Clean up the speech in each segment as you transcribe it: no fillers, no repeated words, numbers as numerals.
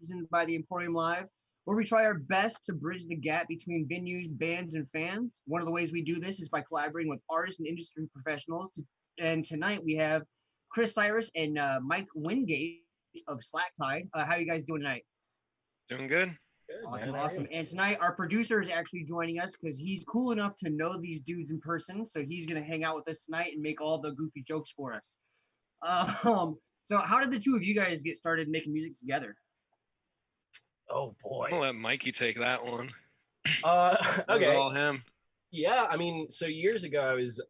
presented by the Emporium Live, where we try our best to bridge the gap between venues, bands, and fans. One of the ways we do this is by collaborating with artists and industry professionals. And tonight we have Chris Cyrus and Mike Wingate of Slack Tide. How are you guys doing tonight? Doing good. Good, Awesome, man. awesome. And tonight our producer is actually joining us because he's cool enough to know these dudes in person. So he's going to hang out with us tonight and make all the goofy jokes for us. So how did the two of you guys get started making music together? Oh boy. I'm gonna let Mikey take that one. Okay. That was all him. Yeah, I mean, so years ago I was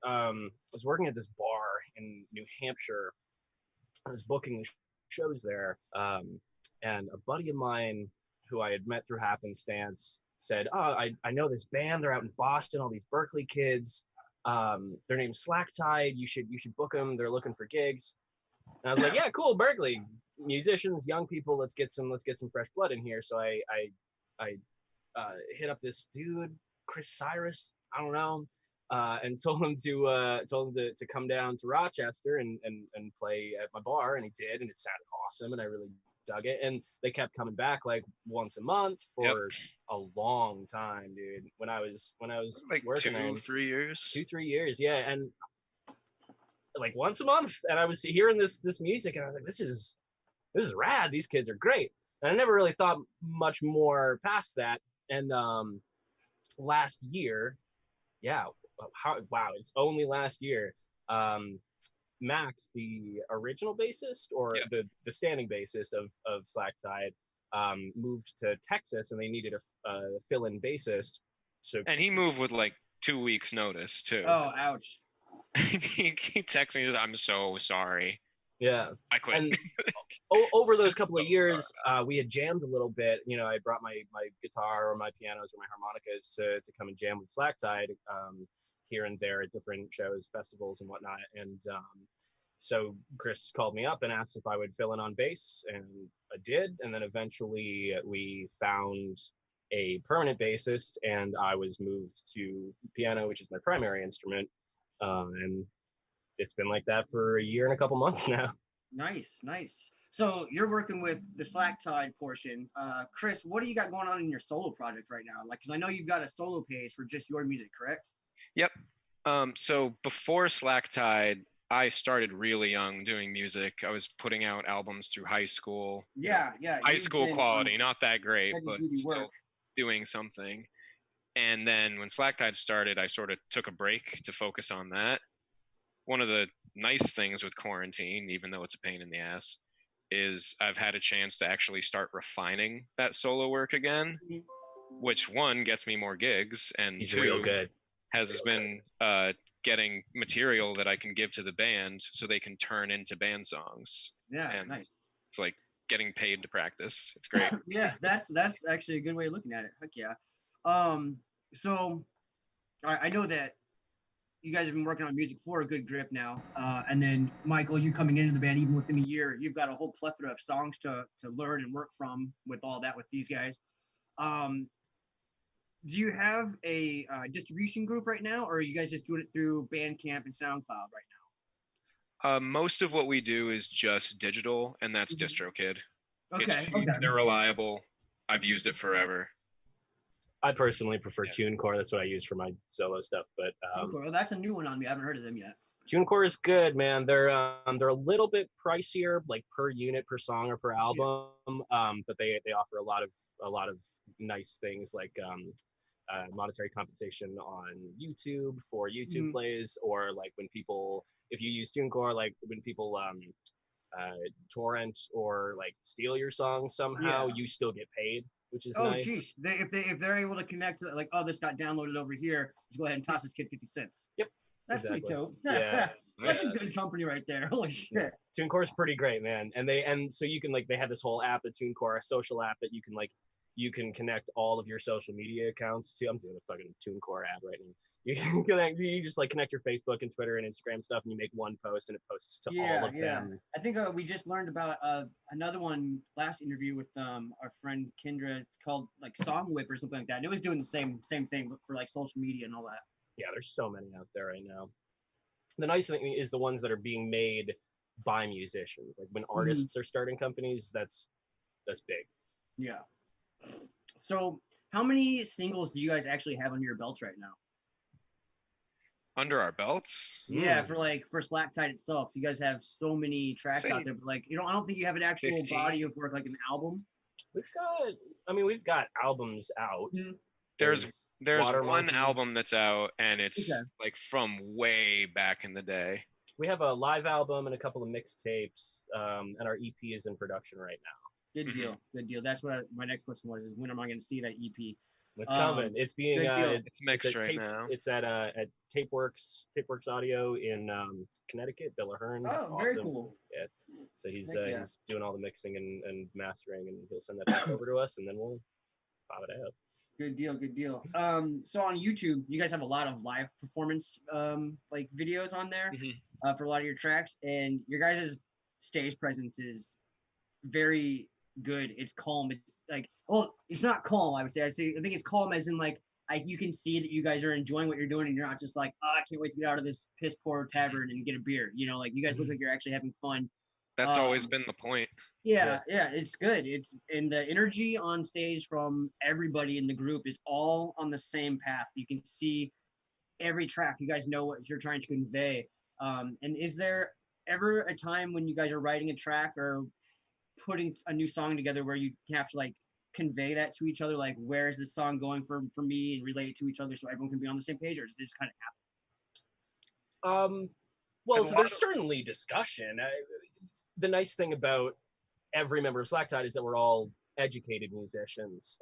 working at this bar in New Hampshire. I was booking shows there, and a buddy of mine who I had met through happenstance said, "Oh, I know this band. They're out in Boston. All these Berkeley kids. Their name's Slack Tide. You should book them. They're looking for gigs." And I was like, "Yeah, cool, Berkeley musicians, young people. Let's get some fresh blood in here." So I hit up this dude, Chris Cyrus. I don't know, and told him to come down to Rochester and play at my bar, and he did, and it sounded awesome, and I really dug it. And they kept coming back like once a month for a long time, dude. When I was like working 2-3 years. 2-3 years, yeah, and like once a month, and I was hearing this music, and I was like, this is rad. These kids are great. And I never really thought much more past that. And last year, it's only last year. Max, the original bassist, or the standing bassist of Slack Tide, moved to Texas, and they needed a fill-in bassist. And he moved with like 2 weeks notice too. Oh, ouch. he texted me, "I'm so sorry." Yeah, I quit. And over those couple of years, we had jammed a little bit. You know, I brought my guitar or my pianos or my harmonicas to come and jam with Slack Tide here and there at different shows, festivals, and whatnot. And so Chris called me up and asked if I would fill in on bass, and I did. And then eventually we found a permanent bassist, and I was moved to piano, which is my primary instrument. And it's been like that for a year and a couple months now. Nice. So you're working with the Slack Tide portion. Chris, what do you got going on in your solo project right now? Like, because I know you've got a solo page for just your music, correct? Yep. So before Slack Tide, I started really young doing music. I was putting out albums through high school. Yeah. High school quality, not that great, but still work. doing something. And then when Slack Tide started, I sort of took a break to focus on that. One of the nice things with quarantine, even though it's a pain in the ass, is I've had a chance to actually start refining that solo work again, which one gets me more gigs, and He's two real good. has been getting material that I can give to the band so they can turn into band songs. Yeah, and nice. It's like getting paid to practice. It's great. Yeah, that's actually a good way of looking at it. Heck yeah. So I know that you guys have been working on music for a good grip now. And then Michael, you coming into the band even within a year, you've got a whole plethora of songs to learn and work from with all that with these guys. Do you have a distribution group right now, or are you guys just doing it through Bandcamp and SoundCloud right now? Most of what we do is just digital, and that's DistroKid. Okay. It's cheap, they're reliable. I've used it forever. I personally prefer TuneCore. That's what I use for my solo stuff. But well, that's a new one on me. I haven't heard of them yet. TuneCore is good, man. They're a little bit pricier, like per unit, per song, or per album. But they offer a lot of nice things like monetary compensation on YouTube for YouTube plays, or like when people, if you use TuneCore, like when people torrent or like steal your song somehow, you still get paid, which is nice. Geez. If they're able to connect to, like, this got downloaded over here, just go ahead and toss this kid 50 cents. Yep. That's pretty dope. Yeah. That's a good company right there. Holy shit. TuneCore is pretty great, man. And so you can, like, they have this whole app, the TuneCore, a social app that you can connect all of your social media accounts to. I'm doing a fucking TuneCore ad right now. You just like connect your Facebook and Twitter and Instagram stuff, and you make one post, and it posts to all of them. I think we just learned about another one last interview with our friend Kendra called like Song Whip or something like that. And it was doing the same thing for like social media and all that. Yeah, there's so many out there right now. The nice thing is the ones that are being made by musicians. Like when artists are starting companies, that's big. Yeah. So how many singles do you guys actually have under your belts right now? Under our belts. Yeah, for Slack Tide itself, you guys have so many tracks out Say there, but like I don't think you have an actual 15. body of work like an album. We've got albums out. Mhm. There's Water one Monkey. album that's out, and it's Okay. like from way back in the day. We have a live album and a couple of mixtapes, and our EP is in production right now. Good deal. Good deal. That's what my next question was: is when am I going to see that EP? It's coming. It's being good deal. It's mixed at right tape, now. It's at Tapeworks Audio in Connecticut, Bill Ahern. Oh, very cool. Yeah. So he's Heck yeah. he's doing all the mixing and mastering, and he'll send that back over to us, and then we'll pop it out. Good deal. Good deal. So on YouTube, you guys have a lot of live performance like videos on there for a lot of your tracks, and your guys' stage presence is very good. It's calm. It's like, well, it's not calm. I think it's calm as in like you can see that you guys are enjoying what you're doing, and you're not just like, oh, I can't wait to get out of this piss poor tavern and get a beer. You know, like you guys look like you're actually having fun. That's always been the point. Yeah, it's good. It's and the energy on stage from everybody in the group is all on the same path. You can see every track. You guys know what you're trying to convey. And is there ever a time when you guys are writing a track or putting a new song together where you have to like convey that to each other? Like, where is this song going for me, and relate to each other so everyone can be on the same page, or does it just kind of happen? Well, so there's certainly discussion. The nice thing about every member of Slack Tide is that we're all educated musicians.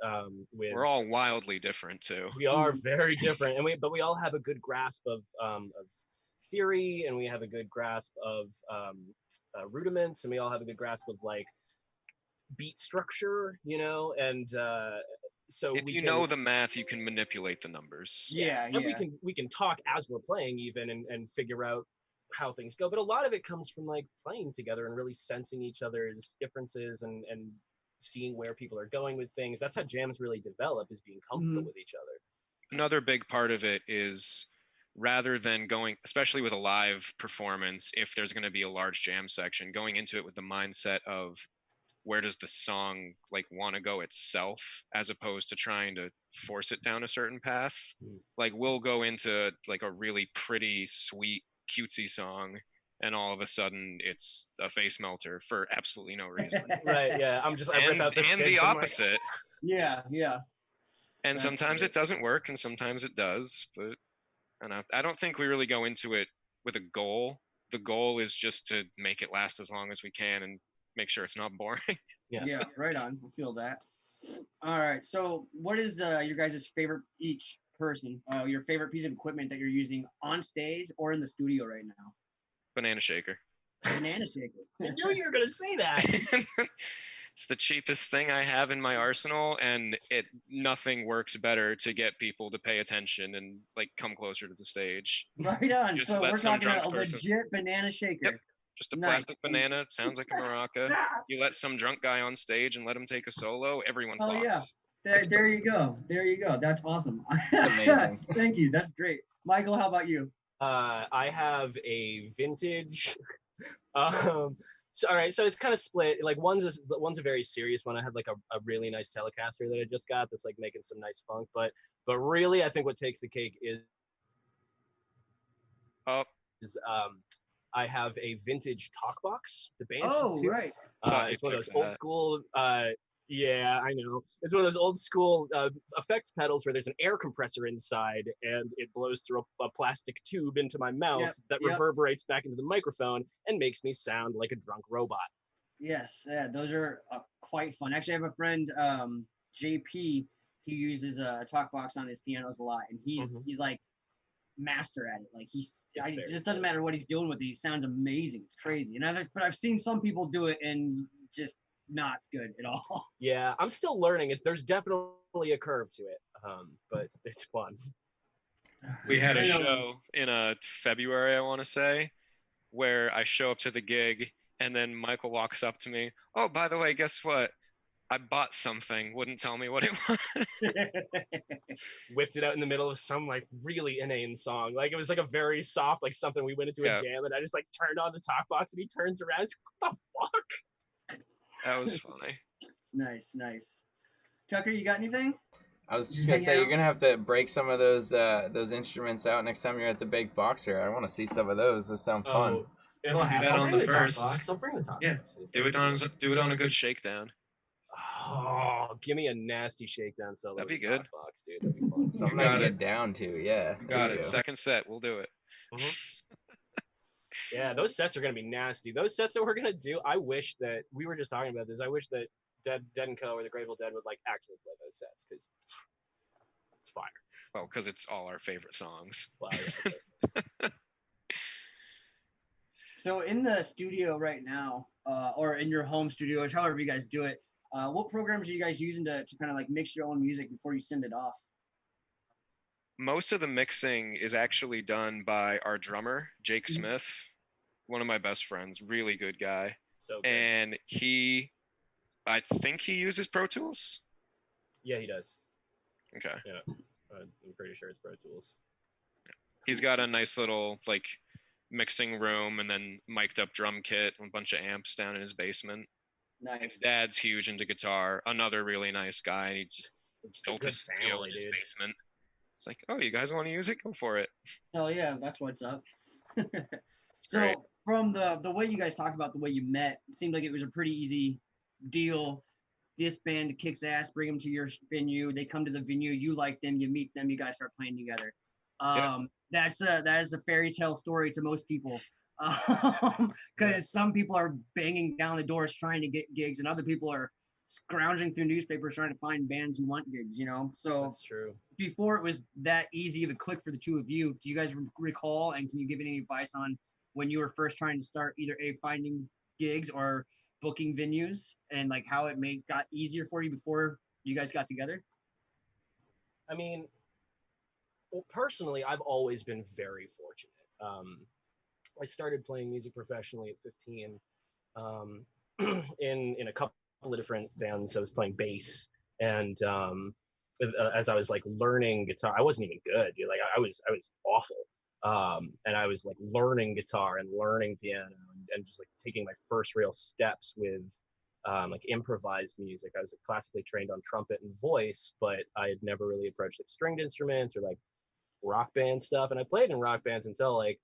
We're all wildly different too. We are very different, but we all have a good grasp of theory, and we have a good grasp of rudiments, and we all have a good grasp of like beat structure, you know, and so if you know the math, you can manipulate the numbers. And we can talk as we're playing even and figure out how things go, but a lot of it comes from like playing together and really sensing each other's differences and seeing where people are going with things. That's how jams really develop, is being comfortable with each other. Another big part of it is, rather than going, especially with a live performance, if there's going to be a large jam section, going into it with the mindset of where does the song like want to go itself, as opposed to trying to force it down a certain path. Like we'll go into like a really pretty, sweet, cutesy song, and all of a sudden it's a face melter for absolutely no reason. Right, yeah. I rip out the and the opposite. Yeah. And sometimes it doesn't work, and sometimes it does, but I don't think we really go into it with a goal. The goal is just to make it last as long as we can and make sure it's not boring. Yeah, right on. I feel that. All right. So what is your guys' favorite, each person, your favorite piece of equipment that you're using on stage or in the studio right now? Banana shaker. Banana shaker. I knew you were going to say that. It's the cheapest thing I have in my arsenal, and nothing works better to get people to pay attention and like come closer to the stage. Right on. Just so let we're some talking about a drunk person. legit banana shaker. Yep. Just a plastic banana, sounds like a maraca. You let some drunk guy on stage and let him take a solo, everyone flocks. Oh yeah. There you go. That's awesome. It's amazing. Thank you. That's great. Michael, how about you? I have a vintage. So all right, so it's kind of split. Like one's a very serious one. I have like a really nice Telecaster that I just got that's like making some nice funk. But really, I think what takes the cake is I have a vintage Talkbox. The band should see. Right. It's one of those old school. Yeah, I know. It's one of those old school effects pedals where there's an air compressor inside, and it blows through a plastic tube into my mouth that reverberates back into the microphone and makes me sound like a drunk robot. Yes, yeah, those are quite fun. Actually, I have a friend, JP. He uses a Talkbox on his pianos a lot, and he's like master at it. Like it just doesn't matter what he's doing with it. He sounds amazing. It's crazy. But I've seen some people do it and just not good at all. Yeah, I'm still learning it. There's definitely a curve to it, but it's fun. We had a show in February, I want to say, where I show up to the gig and then Michael walks up to me. Oh, by the way, guess what? I bought something. Wouldn't tell me what it was. Whipped it out in the middle of some like really inane song. Like it was like a very soft, like something we went into a jam, and I just like turned on the Talkbox, and he turns around. He's like, what the fuck? That was funny. Nice. Tucker, you got anything? I was just gonna say you're gonna have to break some of those instruments out next time you're at the Big Boxer. I want to see some of those. Those sound fun. It'll happen. I'll I'll bring bring the the first. top box. I'll bring the top box. Do it on a good shakedown. Oh, give me a nasty shakedown solo. That'd be with the good. top box, dude. That'd be fun. Something I can get down to. Yeah. You got it. Second set, we'll do it. Yeah, those sets are gonna be nasty. Those sets that we're gonna do. I wish that we were just talking about this. I wish that Dead and Co. or the Grateful Dead would like actually play those sets because it's fire. Well, because it's all our favorite songs. Well, yeah, So in the studio right now, or in your home studio, or however you guys do it, what programs are you guys using to kind of like mix your own music before you send it off? Most of the mixing is actually done by our drummer, Jake Smith, one of my best friends, really good guy. so good. And I think he uses Pro Tools. Yeah, he does. Okay. Yeah, I'm pretty sure it's Pro Tools. He's got a nice little like mixing room and then mic'd up drum kit and a bunch of amps down in his basement. Nice. Dad's huge into guitar. Another really nice guy, and he just built a studio in his basement. It's like, oh, you guys want to use it? Go for it. Oh yeah, that's what's up. So great. from the way you guys talk about the way you met, it seemed like it was a pretty easy deal. This band kicks ass, bring them to your venue. They come to the venue, you like them, you meet them, you guys start playing together. That is a fairy tale story to most people, because some people are banging down the doors trying to get gigs, and other people are scrounging through newspapers trying to find bands who want gigs. So That's true. before it was that easy of a click for the two of you, do you guys recall, and can you give any advice on when you were first trying to start either finding gigs or booking venues, and like how it got easier for you before you guys got together? I mean, well, personally, I've always been very fortunate. I started playing music professionally at 15 in a couple of different bands. I was playing bass, and as I was like learning guitar, I wasn't even good. Like I was awful. And I was like learning guitar and learning piano and just like taking my first real steps with like improvised music. I was like, classically trained on trumpet and voice, but I had never really approached like stringed instruments or like rock band stuff. And I played in rock bands until like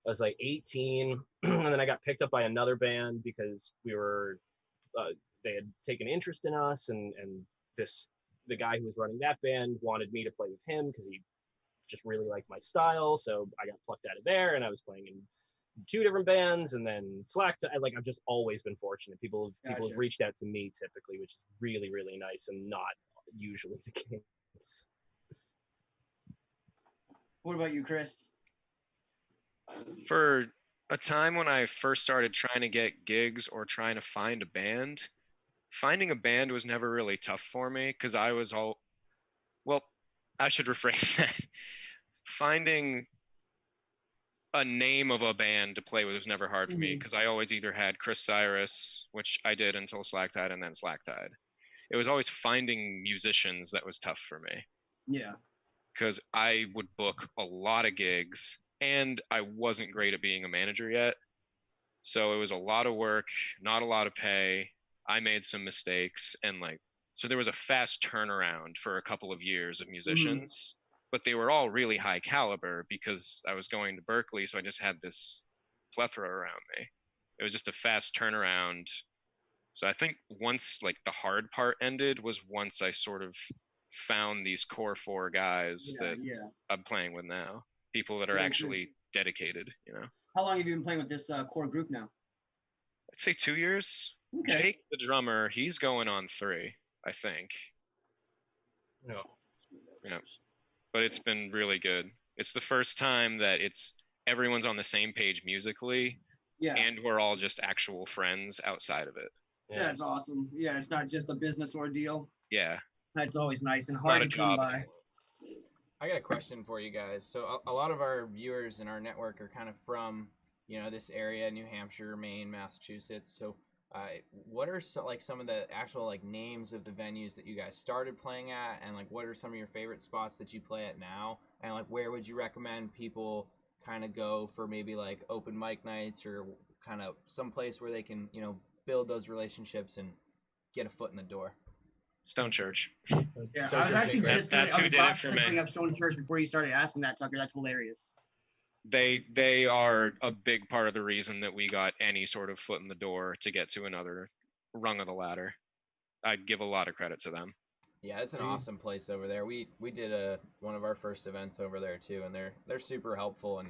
I was like 18, and then I got picked up by another band because we were they had taken interest in us, and the guy who was running that band wanted me to play with him because he just really liked my style. So I got plucked out of there, and I was playing in 2 different bands, and then like I've just always been fortunate. People have reached out to me typically, which is really, really nice and not usually the case. What about you, Chris? For a time when I first started trying to get gigs or trying to find a band, finding a band was never really tough for me because I should rephrase that. Finding a name of a band to play with was never hard for me because I always either had Chris Cyrus, which I did until Slack Tide, and then Slack Tide. It was always finding musicians that was tough for me. Yeah. Because I would book a lot of gigs, and I wasn't great at being a manager yet. So it was a lot of work, not a lot of pay. I made some mistakes, and so there was a fast turnaround for a couple of years of musicians, but they were all really high caliber because I was going to Berkeley, so I just had this plethora around me. It was just a fast turnaround. So I think once the hard part ended was once I sort of found these core 4 guys that I'm playing with now, people that are actually dedicated. How long have you been playing with this core group now? I'd say 2 years. Okay. Jake, the drummer, he's going on 3, I think. Yeah. But it's been really good. It's the first time that everyone's on the same page musically, and we're all just actual friends outside of it. Yeah. That's awesome. Yeah, it's not just a business ordeal. Yeah. That's always nice and hard to come by. I got a question for you guys. So a lot of our viewers in our network are kind of from, this area, New Hampshire, Maine, Massachusetts. So what are some of the actual names of the venues that you guys started playing at, and what are some of your favorite spots that you play at now, and where would you recommend people kind of go for maybe open mic nights or kind of some place where they can build those relationships and get a foot in the door? Stone Church. Yeah, Stone I was Church actually is great. just That's who did it for me. bring up Stone Church before you started asking that, Tucker. That's hilarious. They are a big part of the reason that we got any sort of foot in the door to get to another rung of the ladder. I'd give a lot of credit to them. Yeah, it's an awesome place over there. We did one of our first events over there too, and they're super helpful, and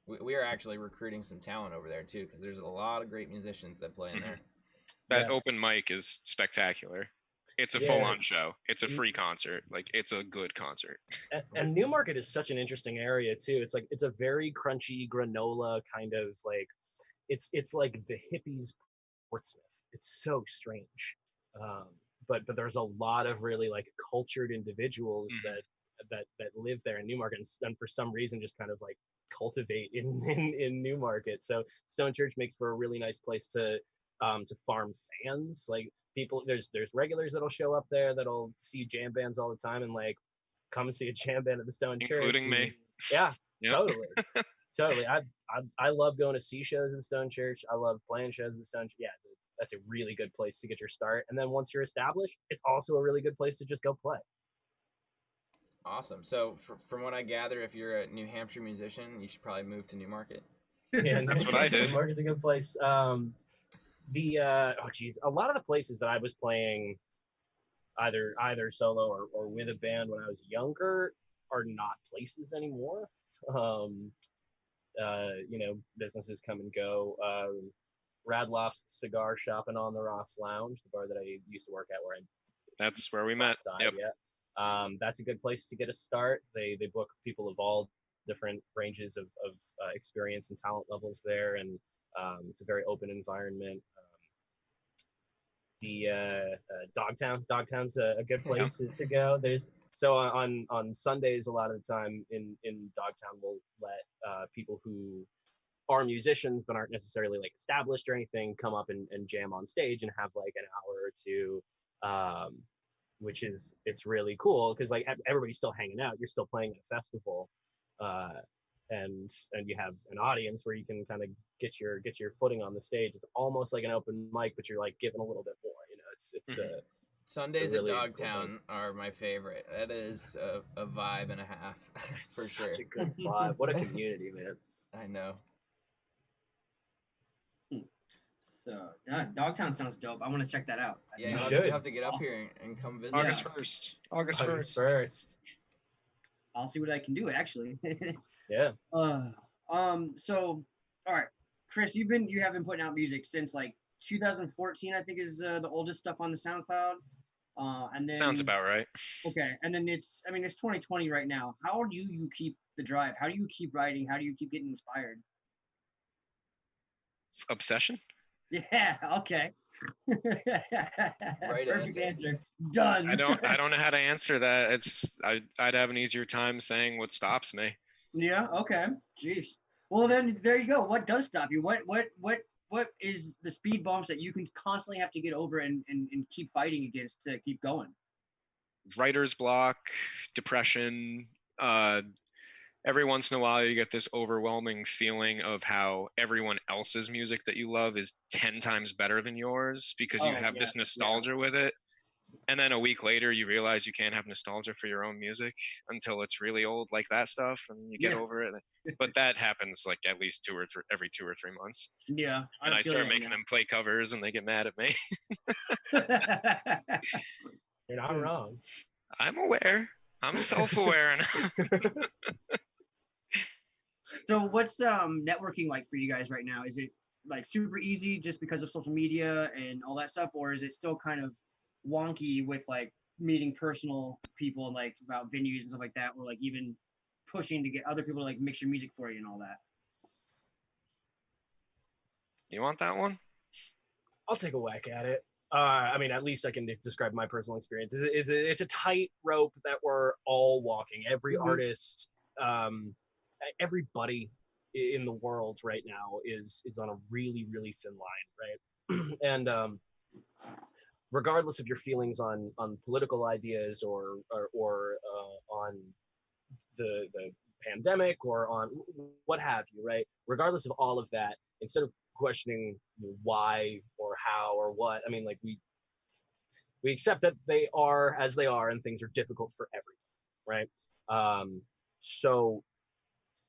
we are actually recruiting some talent over there too, because there's a lot of great musicians that play in there. That open mic is spectacular. It's a full-on show. It's a free concert. Like, it's a good concert. And Newmarket is such an interesting area too. It's like it's a very crunchy granola kind of like it's like the hippies Portsmouth. It's so strange. But there's a lot of really like cultured individuals that live there in Newmarket and for some reason just kind of like cultivate in Newmarket. So Stone Church makes for a really nice place to farm fans. Like people, there's regulars that'll show up there that'll see jam bands all the time and like come and see a jam band at the Stone Church. Including me. Yeah, totally. Totally. I love going to see shows at the Stone Church. I love playing shows at the Stone Church. Yeah, that's a really good place to get your start. And then once you're established, it's also a really good place to just go play. Awesome. So from what I gather, if you're a New Hampshire musician, you should probably move to Newmarket. Yeah, that's what I did. Newmarket's a good place. A lot of the places that I was playing either solo or with a band when I was younger are not places anymore. Businesses come and go. Radloff's Cigar Shop and On the Rocks Lounge, the bar that I used to work at That's where we met. Yep. Yeah. That's a good place to get a start. They book people of all different ranges of experience and talent levels there, and it's a very open environment. Dogtown's a good place to go. On Sundays a lot of the time in Dogtown we'll let people who are musicians but aren't necessarily like established or anything come up and jam on stage and have like an hour or two, which is it's really cool because like everybody's still hanging out, you're still playing at a festival, and you have an audience where you can kind of get your footing on the stage. It's almost like an open mic, but you're like giving a little bit more, Sundays really at Dogtown are my favorite. That is a vibe and a half for sure. Such a good vibe. What a community, man. I know. So Dogtown sounds dope. I want to check that out. Yeah, you have to get up here and come visit. August 1st. August 1st. I'll see what I can do actually. Yeah. So all right, Chris, you have been putting out music since like 2014, I think is the oldest stuff on the SoundCloud. And then sounds about right. Okay, and then it's 2020 right now. How do you keep the drive? How do you keep writing? How do you keep getting inspired? Obsession. Yeah. Okay. Right. Perfect answer. Done. I don't know how to answer that. I'd have an easier time saying what stops me. Yeah. Okay. Jeez. Well, then there you go. What does stop you? What is the speed bumps that you can constantly have to get over and keep fighting against to keep going? Writer's block, depression. Every once in a while, you get this overwhelming feeling of how everyone else's music that you love is 10 times better than yours because you have this nostalgia with it. And then a week later, you realize you can't have nostalgia for your own music until it's really old, like that stuff, and you get over it. But that happens like at least every 2 or 3 months. Yeah. And I start making them play covers, and they get mad at me. You're not wrong. I'm aware. I'm self-aware. So what's networking like for you guys right now? Is it like super easy just because of social media and all that stuff, or is it still kind of wonky with like meeting personal people and like about venues and stuff like that, or like even pushing to get other people to like mix your music for you and all that? You want that one? I'll take a whack at it. At least I can describe my personal experience. It's a tight rope that we're all walking. Every artist, everybody in the world right now is on a really, really thin line, right? And regardless of your feelings on political ideas or on the pandemic or on what have you, right? Regardless of all of that, instead of questioning why or how or what, we We accept that they are as they are, and things are difficult for everyone, right? So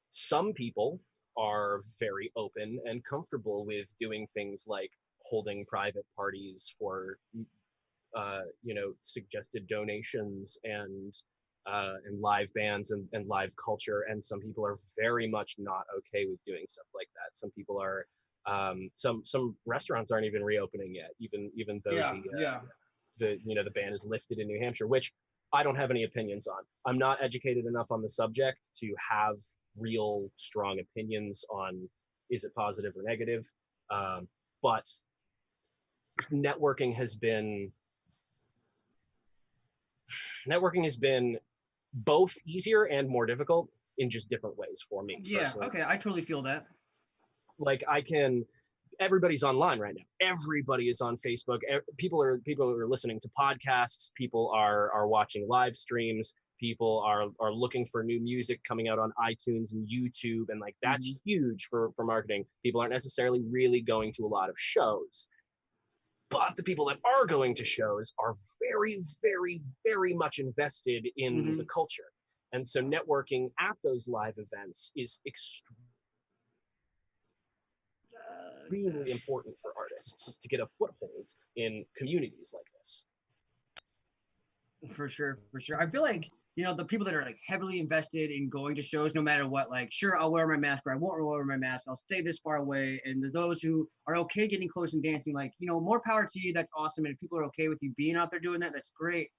some people are very open and comfortable with doing things like holding private parties for suggested donations and live bands and live culture, and some people are very much not okay with doing stuff like that. Some people are some restaurants aren't even reopening yet, even though the ban is lifted in New Hampshire, which I don't have any opinions on. I'm not educated enough on the subject to have real strong opinions on is it positive or negative. But networking has been both easier and more difficult in just different ways for me. Yeah, personally. okay, I totally feel that. Like everybody's online right now. Everybody is on Facebook. People are listening to podcasts. People are watching live streams. People are looking for new music coming out on iTunes and YouTube, and like that's huge for marketing. People aren't necessarily really going to a lot of shows, but the people that are going to shows are very, very, very much invested in the culture. And so networking at those live events is extremely important for artists to get a foothold in communities like this. For sure. I feel like, the people that are like heavily invested in going to shows, no matter what, like, sure, I'll wear my mask or I won't wear my mask. I'll stay this far away. And those who are okay getting close and dancing, like, more power to you. That's awesome. And if people are okay with you being out there doing that, that's great.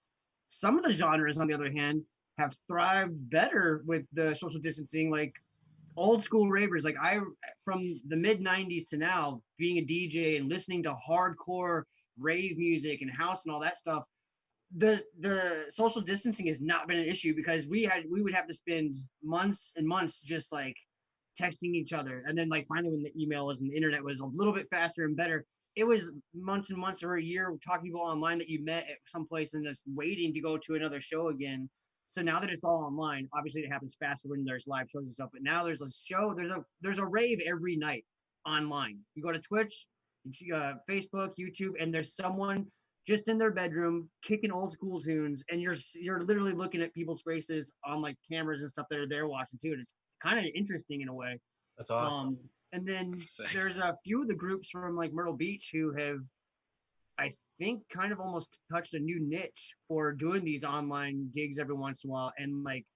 Some of the genres, on the other hand, have thrived better with the social distancing, like old school ravers. Like from the mid 90s to now, being a DJ and listening to hardcore rave music and house and all that stuff, the social distancing has not been an issue because we would have to spend months and months just like texting each other, and then like finally when the email and the internet was a little bit faster and better, it was months and months or a year talking to people online that you met at some place and just waiting to go to another show again. So now that it's all online, obviously it happens faster when there's live shows and stuff, but now there's a show, there's a rave every night online. You go to Twitch, Facebook, YouTube, and there's someone just in their bedroom kicking old school tunes, and you're literally looking at people's faces on like cameras and stuff that are there watching too, and it's kind of interesting in a way. That's awesome. And then there's a few of the groups from like Myrtle Beach who have, I think, kind of almost touched a new niche for doing these online gigs every once in a while. And like,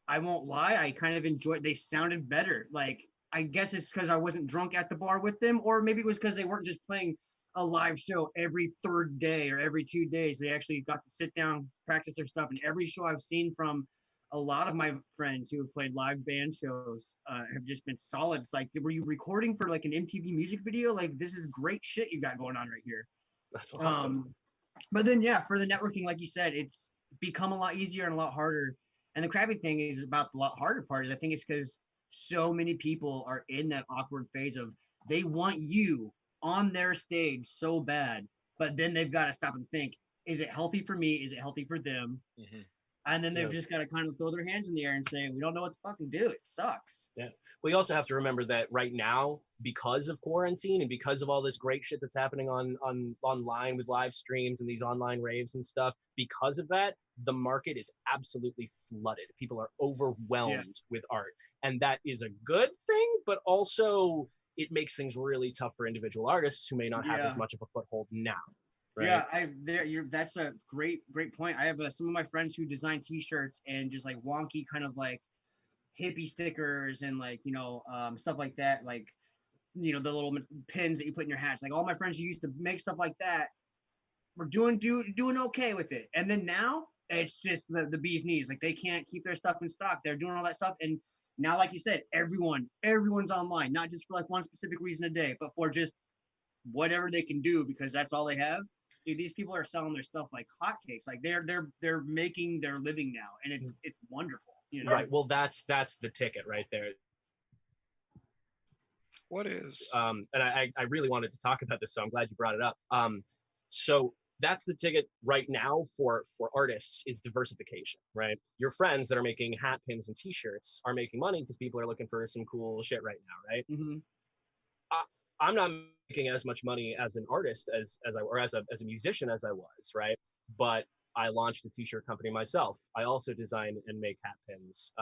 I won't lie, I kind of enjoyed. They sounded better. Like, I guess it's because I wasn't drunk at the bar with them, or maybe it was because they weren't just playing a live show every third day or every 2 days. They actually got to sit down, practice their stuff. And every show I've seen from a lot of my friends who have played live band shows have just been solid. It's like, were you recording for like an MTV music video? Like, this is great shit you got going on right here. That's awesome. But then, yeah, for the networking, like you said, it's become a lot easier and a lot harder. And the crappy thing is about the lot harder part is I think it's because so many people are in that awkward phase of they want you on their stage so bad, but then they've got to stop and think, is it healthy for me? Is it healthy for them? And then they've just got to kind of throw their hands in the air and say, we don't know what to fucking do. It sucks. Yeah. We also have to remember that right now, because of quarantine and because of all this great shit that's happening online with live streams and these online raves and stuff, because of that, the market is absolutely flooded. People are overwhelmed with art. And that is a good thing, but also it makes things really tough for individual artists who may not have as much of a foothold now. Right? Yeah, that's a great point. I have some of my friends who design T-shirts and just like wonky kind of like hippie stickers and like stuff like that, like the little pins that you put in your hats. Like all my friends who used to make stuff like that were doing okay with it, and then now it's just the bee's knees. Like they can't keep their stuff in stock. They're doing all that stuff, and now, like you said, everyone's online, not just for like one specific reason a day, but for just whatever they can do because that's all they have. Dude, these people are selling their stuff like hotcakes. Like they're making their living now, and it's wonderful. Right. Well, that's the ticket right there. What is? And I really wanted to talk about this, so I'm glad you brought it up. So that's the ticket right now for artists is diversification, right? Your friends that are making hat pins and T-shirts are making money because people are looking for some cool shit right now, right? I'm not making as much money as an artist as I, or as a musician as I was, right? But I launched a t-shirt company myself. I also design and make hat pins.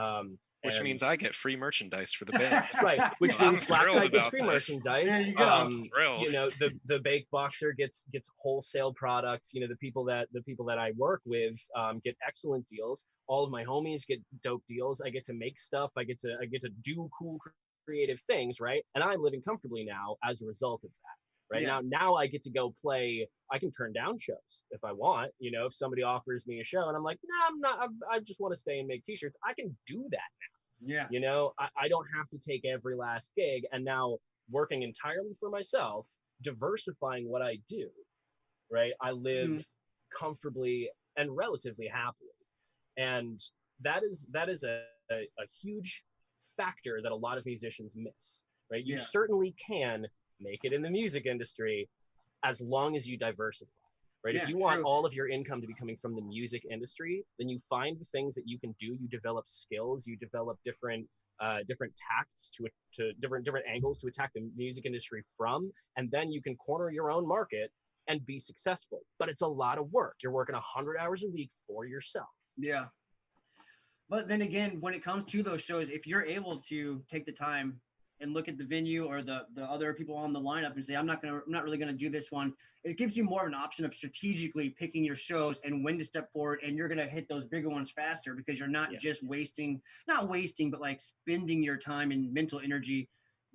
Which and means I get free merchandise for the band. right, which I'm means Slack thrilled Tide gets about free this. merchandise. There you go. Thrilled. You know, the baked boxer gets wholesale products. You know, the people that I work with get excellent deals. All of my homies get dope deals. I get to make stuff. I get to do cool creative things, right? And I'm living comfortably now as a result of that. Right. Yeah. Now I get to go play. I can turn down shows if I want. You know, if somebody offers me a show and I'm like, nah, I'm not. I just want to stay and make t-shirts. I can do that now. Yeah. You know, I don't have to take every last gig. And now working entirely for myself, diversifying what I do. Right. I live comfortably and relatively happily, and that is a huge factor that a lot of musicians miss. Right. You certainly can make it in the music industry as long as you diversify, right? Yeah, if you want true. all of your income to be coming from the music industry, then you find the things that you can do. You develop skills, you develop different tacts to different angles to attack the music industry from, and then you can corner your own market and be successful. But it's a lot of work. You're working 100 hours a week for yourself. Yeah. But then again, when it comes to those shows, if you're able to take the time and look at the venue or the other people on the lineup and say, I'm not really gonna do this one, it gives you more of an option of strategically picking your shows and when to step forward, and you're gonna hit those bigger ones faster because you're not just not wasting, but like spending your time and mental energy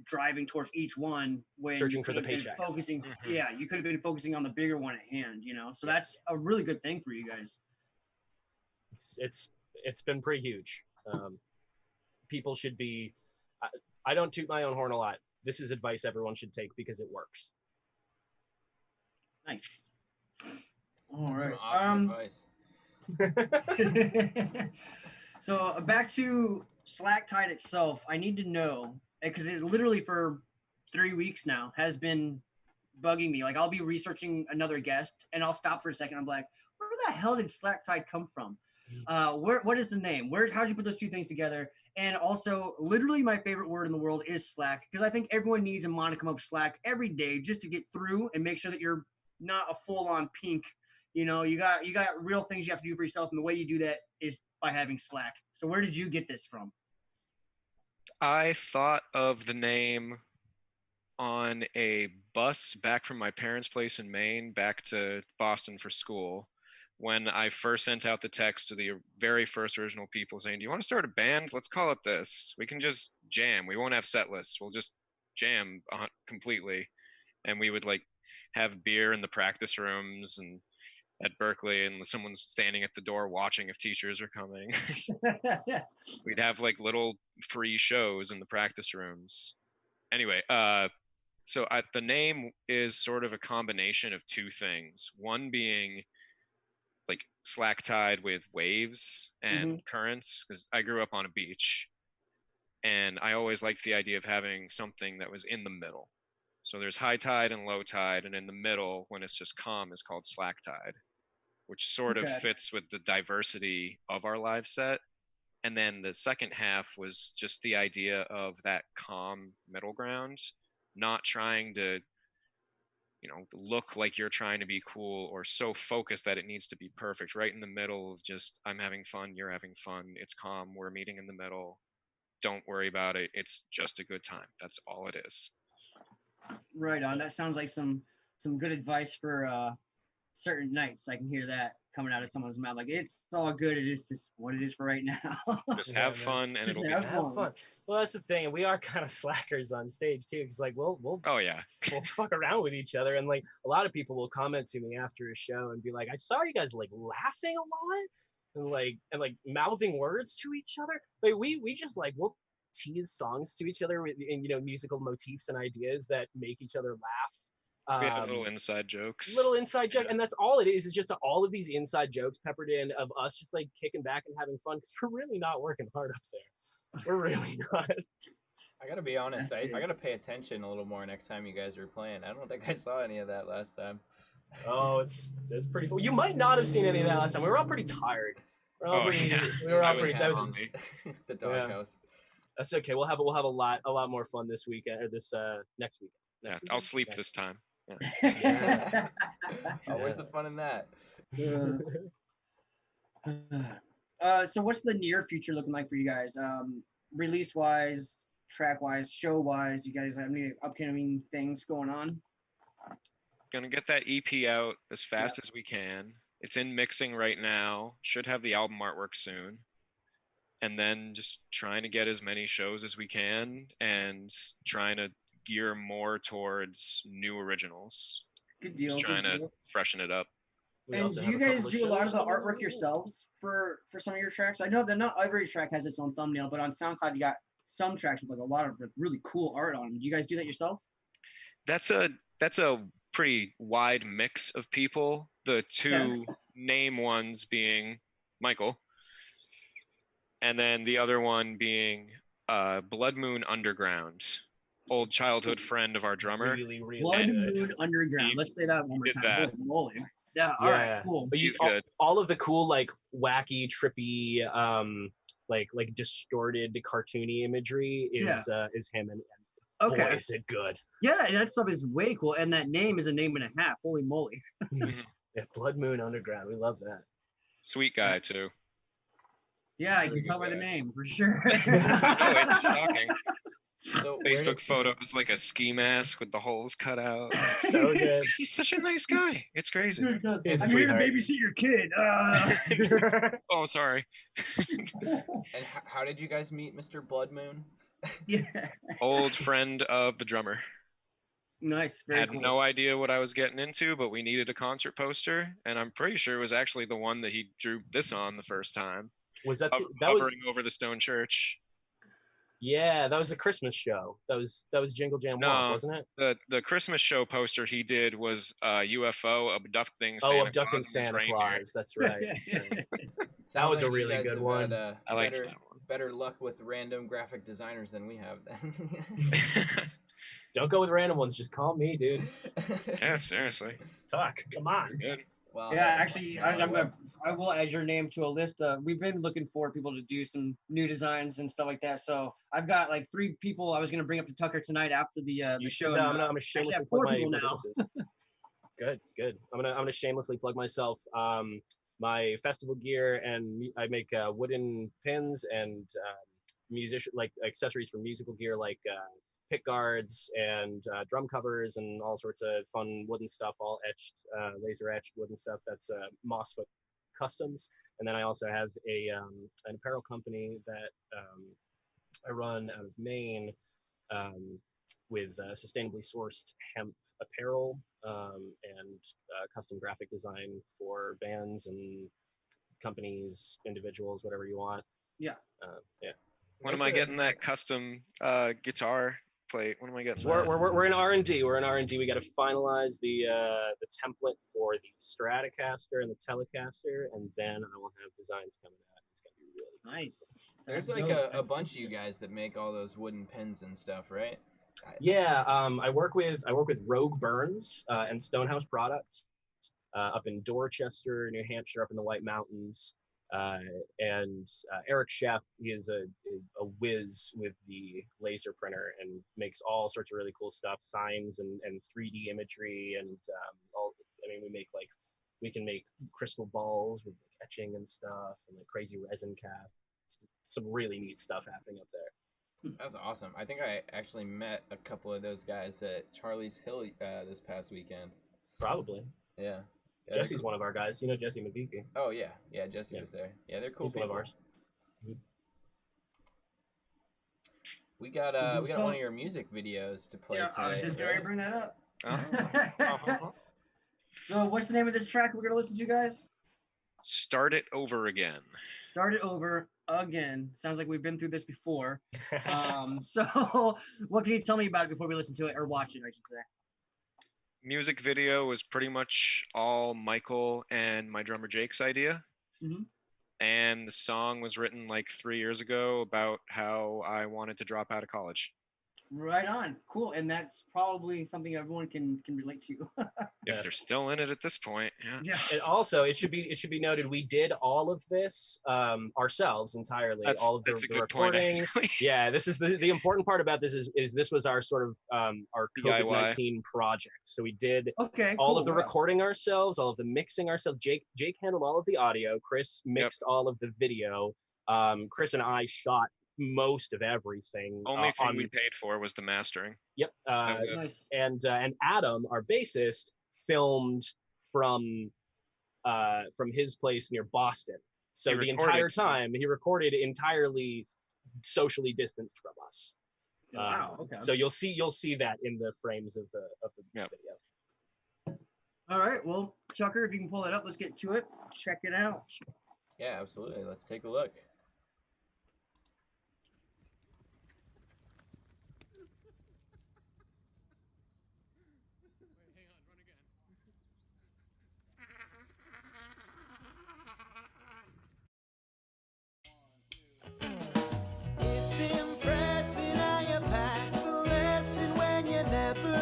driving towards each one when searching for the paycheck. Focusing, you could have been focusing on the bigger one at hand, you know. So that's a really good thing for you guys. It's been pretty huge. People should be. I don't toot my own horn a lot. This is advice everyone should take because it works. Nice. All That's right. some awesome advice. So back to Slack Tide itself. I need to know, because it literally for 3 weeks now has been bugging me. Like I'll be researching another guest and I'll stop for a second. I'm like, where the hell did Slack Tide come from? What is the name? How did you put those two things together? And also, literally my favorite word in the world is Slack, because I think everyone needs a monicum of Slack every day just to get through and make sure that you're not a full-on pink. You know, you got real things you have to do for yourself, and the way you do that is by having Slack. So where did you get this from? I thought of the name on a bus back from my parents' place in Maine back to Boston for school. When I first sent out the text to the very first original people saying, do you want to start a band? Let's call it this. We can just jam. We won't have set lists. We'll just jam completely. And we would like have beer in the practice rooms and at Berkeley, and someone's standing at the door watching if teachers are coming. We'd have like little free shows in the practice rooms. Anyway, so the name is sort of a combination of two things. One being like slack tide with waves and currents, because I grew up on a beach and I always liked the idea of having something that was in the middle. So there's high tide and low tide, and in the middle, when it's just calm, is called slack tide, which sort of fits with the diversity of our live set. And then the second half was just the idea of that calm middle ground, not trying to look like you're trying to be cool or so focused that it needs to be perfect. Right in the middle of just, I'm having fun, you're having fun, it's calm, we're meeting in the middle, don't worry about it, it's just a good time. That's all it is. Right on. That sounds like some good advice for certain nights. I can hear that coming out of someone's mouth. Like, it's all good, it is just what it is for right now. Just have fun and it'll be have fun. Well, that's the thing, and we are kind of slackers on stage too, because like we'll we'll fuck around with each other, and like a lot of people will comment to me after a show and be like, I saw you guys like laughing a lot and like mouthing words to each other. Like we just like we'll tease songs to each other with, and musical motifs and ideas that make each other laugh. We have little inside jokes. And that's all it is. It's just all of these inside jokes peppered in of us just like kicking back and having fun, because we're really not working hard up there. We're really not. I gotta be honest. I gotta pay attention a little more next time you guys are playing. I don't think I saw any of that last time. Oh, it's pretty cool. You might not have seen any of that last time. We were all pretty tired. We were all pretty tired. The doghouse. That's okay. We'll have a lot more fun this weekend or this next weekend. Yeah, I'll sleep this time. Yeah. Oh, where's the fun in that? So what's the near future looking like for you guys? Release wise, track wise, show wise, you guys have any upcoming things going on? Gonna get that EP out as fast as we can. It's in mixing right now. Should have the album artwork soon. And then just trying to get as many shows as we can and trying to gear more towards new originals. Good deal. Just trying good to deal. freshen it up. We And also do have you a couple guys of do a lot of shows the coming artwork up. yourselves for some of your tracks? I know that not every track has its own thumbnail, but on SoundCloud you got some tracks with like a lot of really cool art on them. Do you guys do that yourself? That's a pretty wide mix of people. The two name ones being Michael, and then the other one being Blood Moon Underground, old childhood friend of our drummer. Really, really Blood good. Moon Underground. Let's say that one more did time. that. Holy moly. Yeah, all right, Yeah. cool. But He's all, good. all of the cool, like wacky, trippy, like distorted, cartoony imagery is him, and Okay. boy, is it good. Yeah, that stuff is way cool. And that name is a name and a half. Holy moly. Yeah, Blood Moon Underground, we love that. Sweet guy too. Yeah, you Very can tell good by the guy. name for sure. No, it's shocking. So where Facebook did, photos like a ski mask with the holes cut out. So good. He's such a nice guy. It's crazy. He's a I'm here to sweetheart. babysit your kid. Oh, sorry. and how did you guys meet Mr. Blood Moon? Yeah. Old friend of the drummer. Nice. Very Had cool. no idea what I was getting into, but we needed a concert poster, and I'm pretty sure it was actually the one that he drew this on the first time, Was that that was hovering over the stone church. yeah, that was the Christmas show. That was Jingle Jam No. Walk, wasn't it? The Christmas show poster he did was a UFO abducting Oh, Santa abducting Claus and his Santa reindeer. Claus. That's right. Sounds was a like you really guys good have one. Had, I liked better, that one. better luck with random graphic designers than we have then. Don't go with random ones. Just call me, dude. Yeah, seriously. Talk. Come on. Good. Well, Yeah, actually, I will add your name to a list. We've been looking for people to do some new designs and stuff like that. So I've got like 3 people I was gonna bring up to Tucker tonight after the show. No, I'm gonna shamelessly have plug 4 my people now. businesses. Good. I'm gonna shamelessly plug myself. My festival gear, and I make wooden pins and musician like accessories for musical gear, like pick guards and drum covers and all sorts of fun wooden stuff, all etched, laser etched wooden stuff. That's Mossfoot Customs. And then I also have an apparel company that I run out of Maine with sustainably sourced hemp apparel and custom graphic design for bands and companies, individuals, whatever you want. Yeah. Yeah. When am I getting that custom guitar plate? When am I getting So that? we're in R&D. We're in R&D. We got to finalize the template for the Stratocaster and the Telecaster, and then I will have designs coming out. It's gonna be really cool. Nice. There's That's like dope. a bunch of you guys that make all those wooden pins and stuff, right? Yeah, I work with Rogue Burns and Stonehouse Products up in Dorchester, New Hampshire, up in the White Mountains. And Eric Sheff, he is a whiz with the laser printer and makes all sorts of really cool stuff, signs and 3D imagery and all. I mean, we can make crystal balls with like etching and stuff and like crazy resin casts. Some really neat stuff happening up there. That's awesome. I think I actually met a couple of those guys at Charlie's Hill this past weekend. Probably. Yeah. Jesse's one of our guys. You know Jesse Mabiki. Oh yeah, Jesse was there. Yeah, they're cool He's people. one of ours. We got one of your music videos to play Yeah, today. I was just going to bring that up. Oh. So what's the name of this track we're gonna listen to, guys? Start it over again. Start it over again. Sounds like we've been through this before. So what can you tell me about it before we listen to it or watch it, I should say? Music video was pretty much all Michael and my drummer Jake's idea. Mhm. And the song was written like 3 years ago about how I wanted to drop out of college. Right on. Cool. And that's probably something everyone can relate to. If they're still in it at this point, yeah. Yeah. And also, it should be noted, we did all of this ourselves entirely. All of the recording. Point, yeah, this is the important part about this is this was our sort of our COVID-19 project. So we did all of the recording ourselves, all of the mixing ourselves. Jake handled all of the audio. Chris mixed all of the video. Chris and I shot most of everything. Only thing we paid for was the mastering. Yep. Nice. And Adam, our bassist, filmed from his place near Boston. So the entire time he recorded entirely socially distanced from us. Wow. Okay. So you'll see that in the frames of the video. All right. Well, Chucker, if you can pull it up, let's get to it. Check it out. Yeah, absolutely. Let's take a look.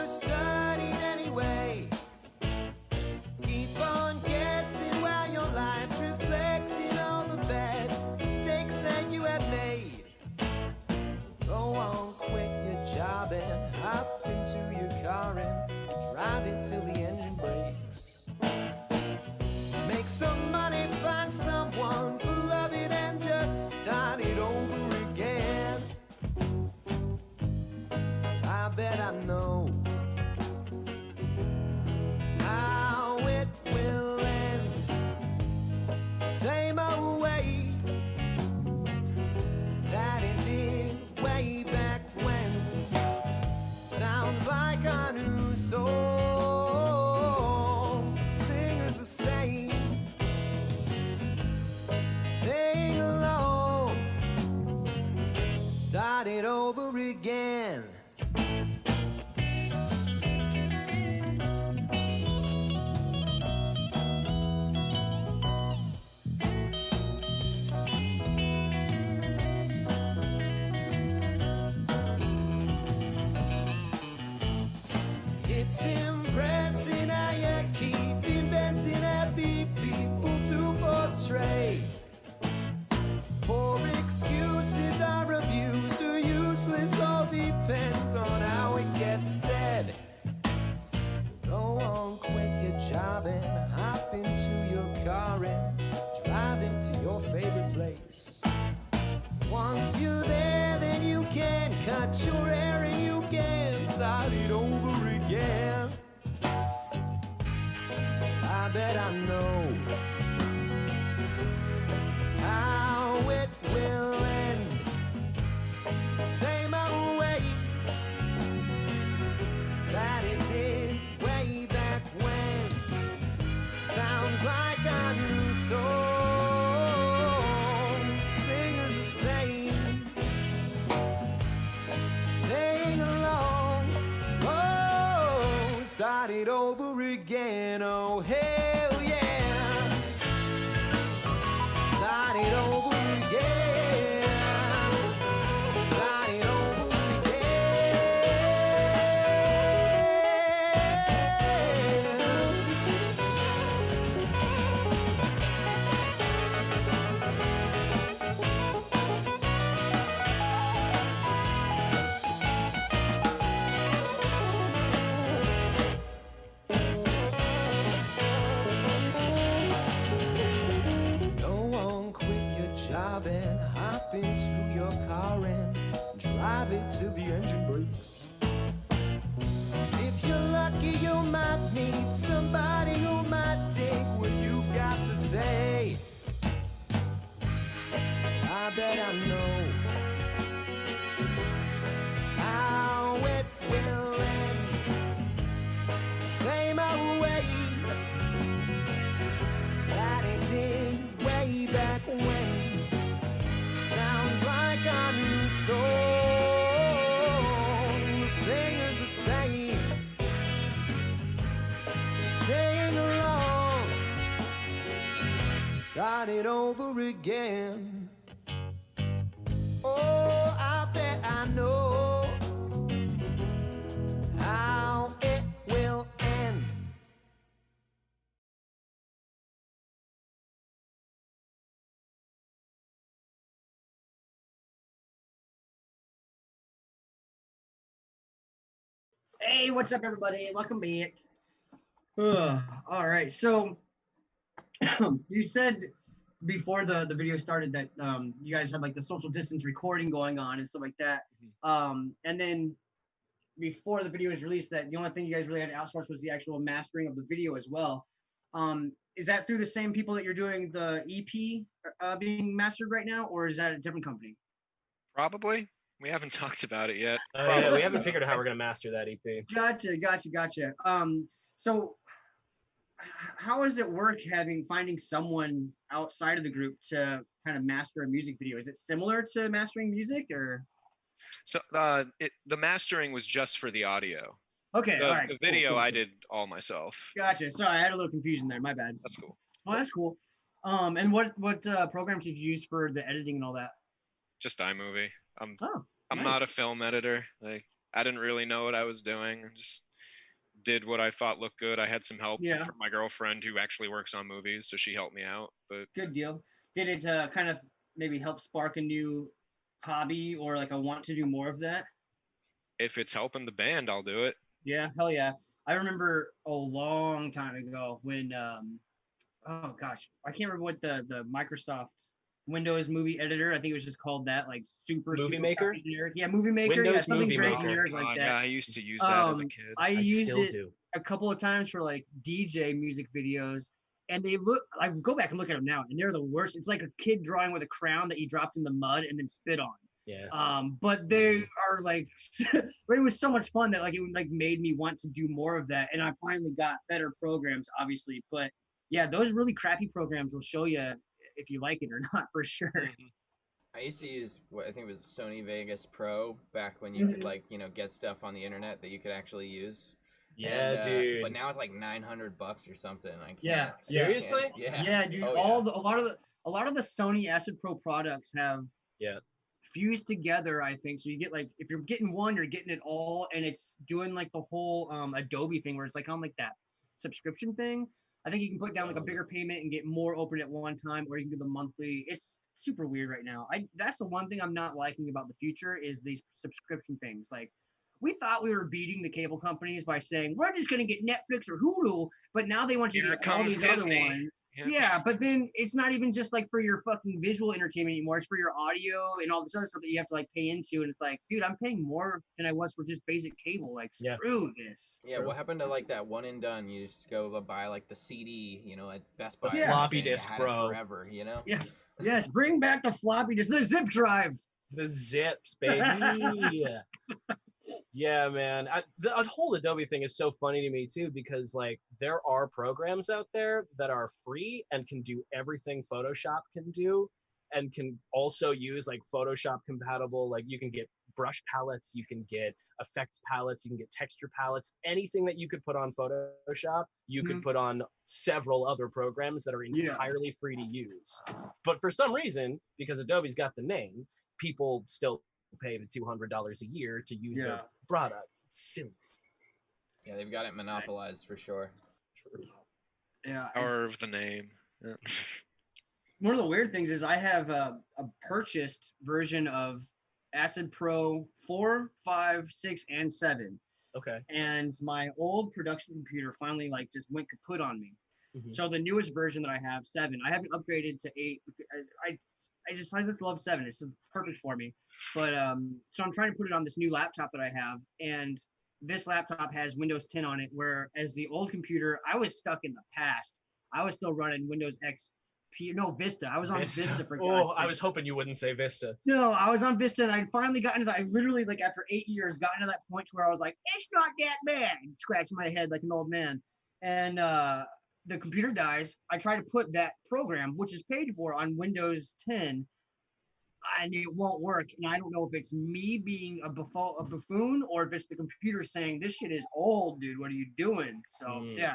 Studied anyway. Keep on guessing while your life's reflecting all the bad mistakes that you have made. Go on, quit your job and hop into your car and drive it till the engine breaks. Make some money, find someone for love it, and just start it over again. I bet I know how it will end. Same old way that it did way back when. Sounds like a new song. Singer's the same. Sing along. Start it over again. It's impressing how you keep inventing happy people to portray. Poor excuses are abused or useless, all depends on how it gets said. Go on, quit your job and hop into your car and drive into your favorite place. Once you're there, then you can cut your hair and you can start it over again. I bet I know how it will end. Same old way that it did way back when. Sounds like a new song. Singer's the same. Sing along. Oh, start it over again. Oh, hell yeah. Start it over again. Start it over job and hop into your car and drive it till the engine breaks. If you're lucky, you might meet somebody who might dig what you've got to say. I bet I know how it will end. Same old way that it did way back when. Sounds like a new song. The singer's the same. So sing along. Start it over again. Oh, I bet I know Hey, what's up, everybody? Welcome back. All right. So you said before the video started that you guys had like the social distance recording going on and stuff like that. And then before the video was released, that the only thing you guys really had to outsource was the actual mastering of the video as well. Is that through the same people that you're doing the EP being mastered right now, or is that a different company? Probably. We haven't talked about it yet. Yeah, we haven't figured out how we're gonna master that EP. Gotcha. So how does it work finding someone outside of the group to kind of master a music video? Is it similar to mastering music, or? So the mastering was just for the audio. Okay, all right. The video cool. I did all myself. Gotcha. Sorry, I had a little confusion there. My bad. That's cool. Oh, that's cool. And what programs did you use for the editing and all that? Just iMovie. I'm Nice. not a film editor. Like, I didn't really know what I was doing. I just did what I thought looked good. I had some help from my girlfriend who actually works on movies, so she helped me out. But good deal. Did it kind of maybe help spark a new hobby or like a want to do more of that? If it's helping the band, I'll do it. Yeah, hell yeah. I remember a long time ago when oh gosh, I can't remember what the Microsoft Windows movie editor, I think it was just called that, like Movie Maker? generic. Yeah, Movie Maker. Windows yeah, something Movie very Maker. generic God, like that. yeah, I used to use that as a kid. I used still it do. a couple of times for like DJ music videos, and they look. I go back and look at them now, and they're the worst. It's like a kid drawing with a crown that you dropped in the mud and then spit on. Yeah. But they are like, but it was so much fun that like it like made me want to do more of that, and I finally got better programs, obviously. But yeah, those really crappy programs will show you if you like it or not, for sure. I used to use what I think was Sony Vegas Pro back when you could like get stuff on the internet that you could actually use. Yeah, And, dude. But now it's like $900 or something. I can't. Yeah. Seriously? Yeah, dude. Oh, A lot of the Sony Acid Pro products have fused together, I think. So you get like, if you're getting one, you're getting it all, and it's doing like the whole Adobe thing where it's like on like that subscription thing. I think you can put down like a bigger payment and get more open at one time, or you can do the monthly. It's super weird right now. That's the one thing I'm not liking about the future is these subscription things. Like, we thought we were beating the cable companies by saying we're just going to get Netflix or Hulu, but now they want you to get all these Disney. other ones. Yeah, but then it's not even just like for your fucking visual entertainment anymore. It's for your audio and all this other stuff that you have to like pay into. And it's like, dude, I'm paying more than I was for just basic cable. Like, screw this. Yeah, what happened to like that one and done? You just go buy like the CD, at Best Buy. Floppy disk, bro. Forever, Yes, bring back the floppy disk, the zip drive. The zips, baby. Yeah, man. The whole Adobe thing is so funny to me too, because like there are programs out there that are free and can do everything Photoshop can do, and can also use like Photoshop compatible. Like you can get brush palettes, you can get effects palettes, you can get texture palettes, anything that you could put on Photoshop, you could put on several other programs that are entirely free to use. But for some reason, because Adobe's got the name, people still pay the $200 a year to use their products. It's silly. Yeah, they've got it monopolized for sure. True. Yeah. Power of the name. Yeah. One of the weird things is I have a purchased version of Acid Pro 4, 5, 6, and 7. Okay. And my old production computer finally like just went kaput on me. Mm-hmm. So the newest version that I have, 7, I haven't upgraded to 8. I just love 7. It's perfect for me. But so I'm trying to put it on this new laptop that I have, and this laptop has Windows 10 on it, whereas the old computer, I was stuck in the past. I was still running Windows XP, no, Vista. I was on Vista for God's sake. I was hoping you wouldn't say Vista. No, I was on Vista, and I finally got into that. I literally, like, after 8 years, got into that point where I was like, it's not that bad, scratching my head like an old man. And the computer dies. I try to put that program, which is paid for, on Windows 10, and it won't work. And I don't know if it's me being a buffoon or if it's the computer saying this shit is old, dude. What are you doing? So yeah,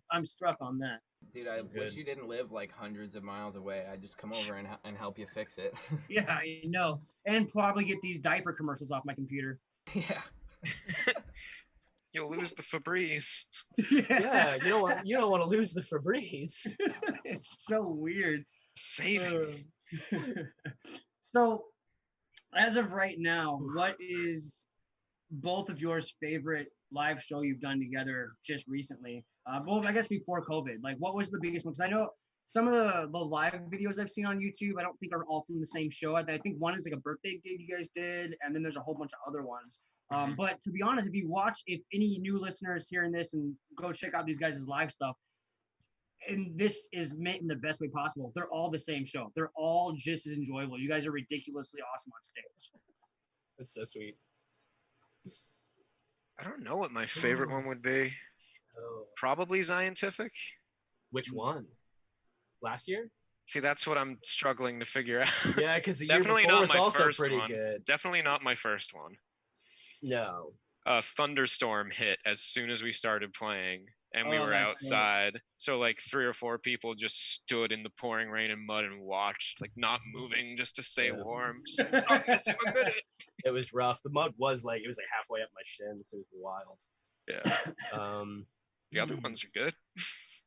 I'm struck on that. Dude, I wish you didn't live like hundreds of miles away. I'd just come over and help you fix it. Yeah, I know, and probably get these diaper commercials off my computer. Yeah. You'll lose the Febreze. Yeah, you don't want to lose the Febreze. It's so weird. Savings. So, as of right now, what is both of yours favorite live show you've done together just recently? Well, I guess before COVID, like what was the biggest one? Because I know some of the live videos I've seen on YouTube, I don't think are all from the same show. I think one is like a birthday gig you guys did, and then there's a whole bunch of other ones. But to be honest, if any new listeners hearing this and go check out these guys' live stuff, and this is meant in the best way possible, they're all the same show. They're all just as enjoyable. You guys are ridiculously awesome on stage. That's so sweet. I don't know what my favorite one would be. Oh. Probably Scientific. Which one? Last year? See, that's what I'm struggling to figure out. Yeah, because the year Definitely before not was my also first pretty one. good. Definitely not my first one. No. A thunderstorm hit as soon as we started playing, and we Oh, were that's great. outside. So like 3 or 4 people just stood in the pouring rain and mud and watched, like not moving just to stay Yeah. warm. Just like, not missing a minute. It was rough. The mud was like, it was like halfway up my shins. It was wild. Yeah. The other ones are good.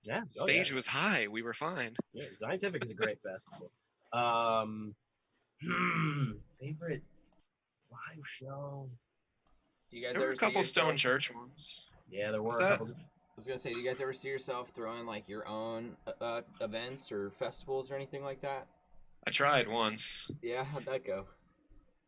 Yeah. Stage was high. We were fine. Yeah, Scientific is a great festival. Favorite live show? Do you guys There were ever a couple see Stone yourself, Church ones. Yeah, there were What's a that? couple. I was gonna say, do you guys ever see yourself throwing like your own events or festivals or anything like that? I tried once. Yeah, how'd that go?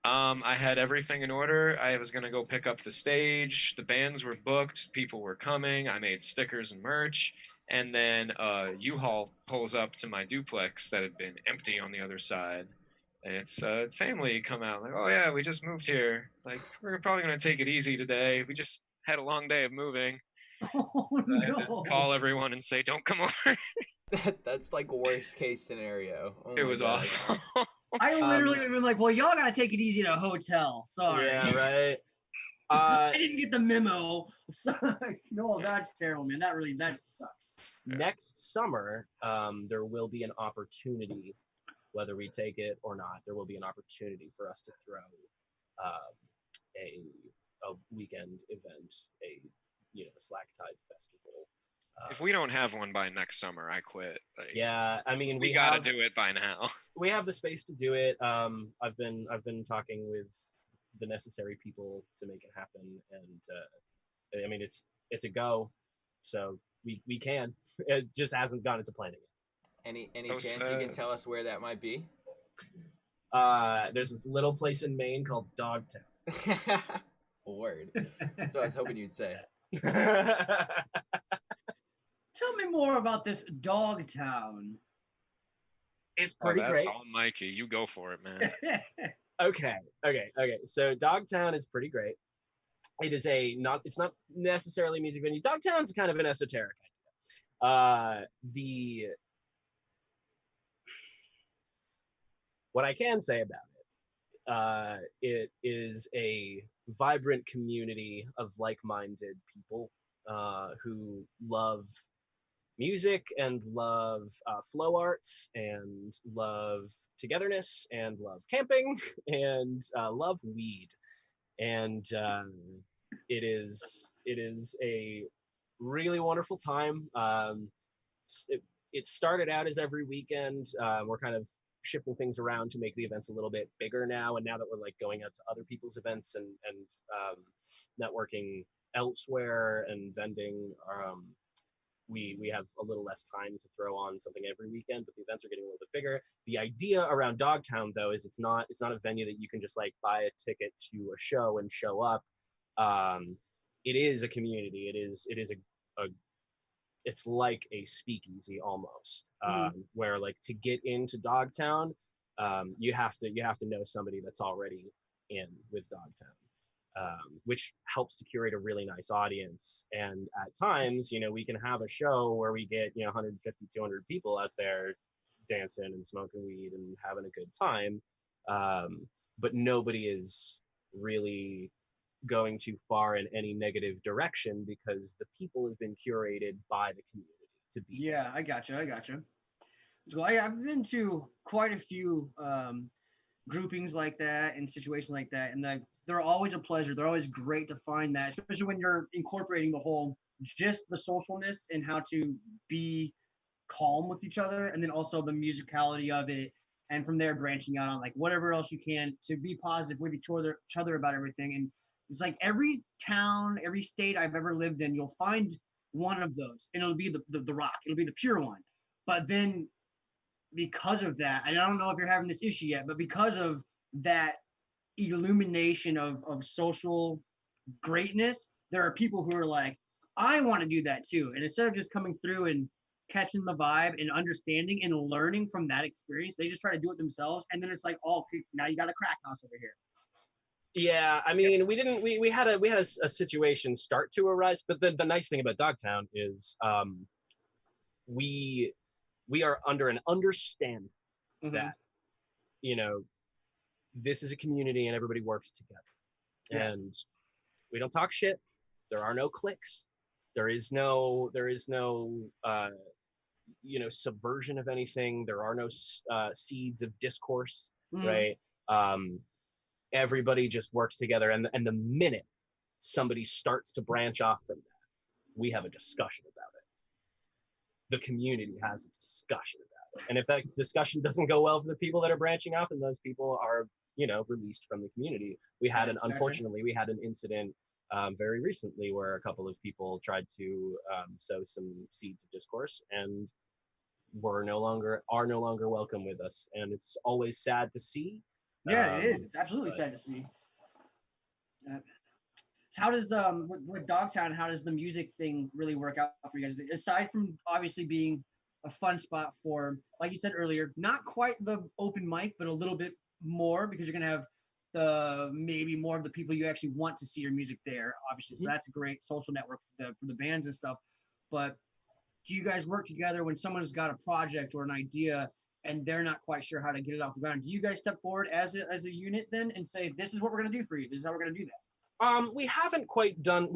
I had everything in order. I was gonna go pick up the stage. The bands were booked. People were coming. I made stickers and merch. And then U-Haul pulls up to my duplex that had been empty on the other side. And it's family come out like, oh yeah, we just moved here. Like we're probably gonna take it easy today. We just had a long day of moving. Oh I had to no! call everyone and say, don't come over. That's like worst case scenario. Oh It my was God. awful. I literally would have been like, well, y'all gotta take it easy at a hotel. Sorry. Yeah, right. I didn't get the memo. Sorry. No, that's terrible, man. That sucks. Next summer, there will be an opportunity, whether we take it or not, there will be an opportunity for us to throw a weekend event, Slack Tide festival. If we don't have one by next summer, I quit. Like, Yeah, I mean, we gotta do it by now. We have the space to do it. I've been talking with the necessary people to make it happen, and I mean, it's a go, so we can. It just hasn't gone into planning yet. Any Those chance you can fast. tell us where that might be? There's this little place in Maine called Dogtown. Word. That's what I was hoping you'd say. Tell me more about this Dogtown. It's Oh, pretty that's great. all Mikey. You go for it, man. Okay. So Dogtown is pretty great. It is it's not necessarily a music venue. Dogtown's kind of an esoteric idea. What I can say about it is a vibrant community of like-minded people who love music and love flow arts and love togetherness and love camping and love weed. And it is a really wonderful time. It started out as every weekend. We're kind of shifting things around to make the events a little bit bigger now. And now that we're like going out to other people's events and networking elsewhere and vending, we have a little less time to throw on something every weekend, but the events are getting a little bit bigger. The idea around Dogtown, though, is it's not a venue that you can just like buy a ticket to a show and show up. It is a community. It's like a speakeasy almost, where like to get into Dogtown, you have to know somebody that's already in with Dogtown, which helps to curate a really nice audience. And at times, we can have a show where we get 150, 200 people out there dancing and smoking weed and having a good time, but nobody is really going too far in any negative direction because the people have been curated by the community to be. Yeah, I gotcha. So I've been to quite a few groupings like that and situations like that, and they're always a pleasure. They're always great to find that, especially when you're incorporating the whole just the socialness and how to be calm with each other, and then also the musicality of it, and from there branching out on like whatever else you can to be positive with each other about everything. And It's like every town, every state I've ever lived in, you'll find one of those, and it'll be the rock. It'll be the pure one. But then because of that, and I don't know if you're having this issue yet, but because of that illumination of social greatness, there are people who are like, I want to do that too. And instead of just coming through and catching the vibe and understanding and learning from that experience, they just try to do it themselves. And then it's like, oh, now you got a crack house over here. Yeah, I mean, we had a situation start to arise, but the nice thing about Dogtown is we are under an understanding that, you know, this is a community and everybody works together. And we don't talk shit. There are no cliques. There is no you know, subversion of anything. There are no seeds of discourse, right? Everybody just works together, and the minute somebody starts to branch off from that, we have a discussion about it. The community has a discussion about it, and if that discussion doesn't go well for the people that are branching off, and those people are, you know, released from the community. Unfortunately, we had an incident very recently where a couple of people tried to sow some seeds of discourse, and are no longer welcome with us, and it's always sad to see. Yeah, it is. It's absolutely sad to see. So how does with Dogtown, how does the music thing really work out for you guys? Aside from obviously being a fun spot for, like you said earlier, not quite the open mic, but a little bit more, because you're gonna have maybe more of the people you actually want to see your music there, obviously. So that's a great social network for the bands and stuff. But do you guys work together when someone's got a project or an idea and they're not quite sure how to get it off the ground? Do you guys step forward as a unit then and say, this is what we're going to do for you, this is how we're going to do that? We haven't quite gone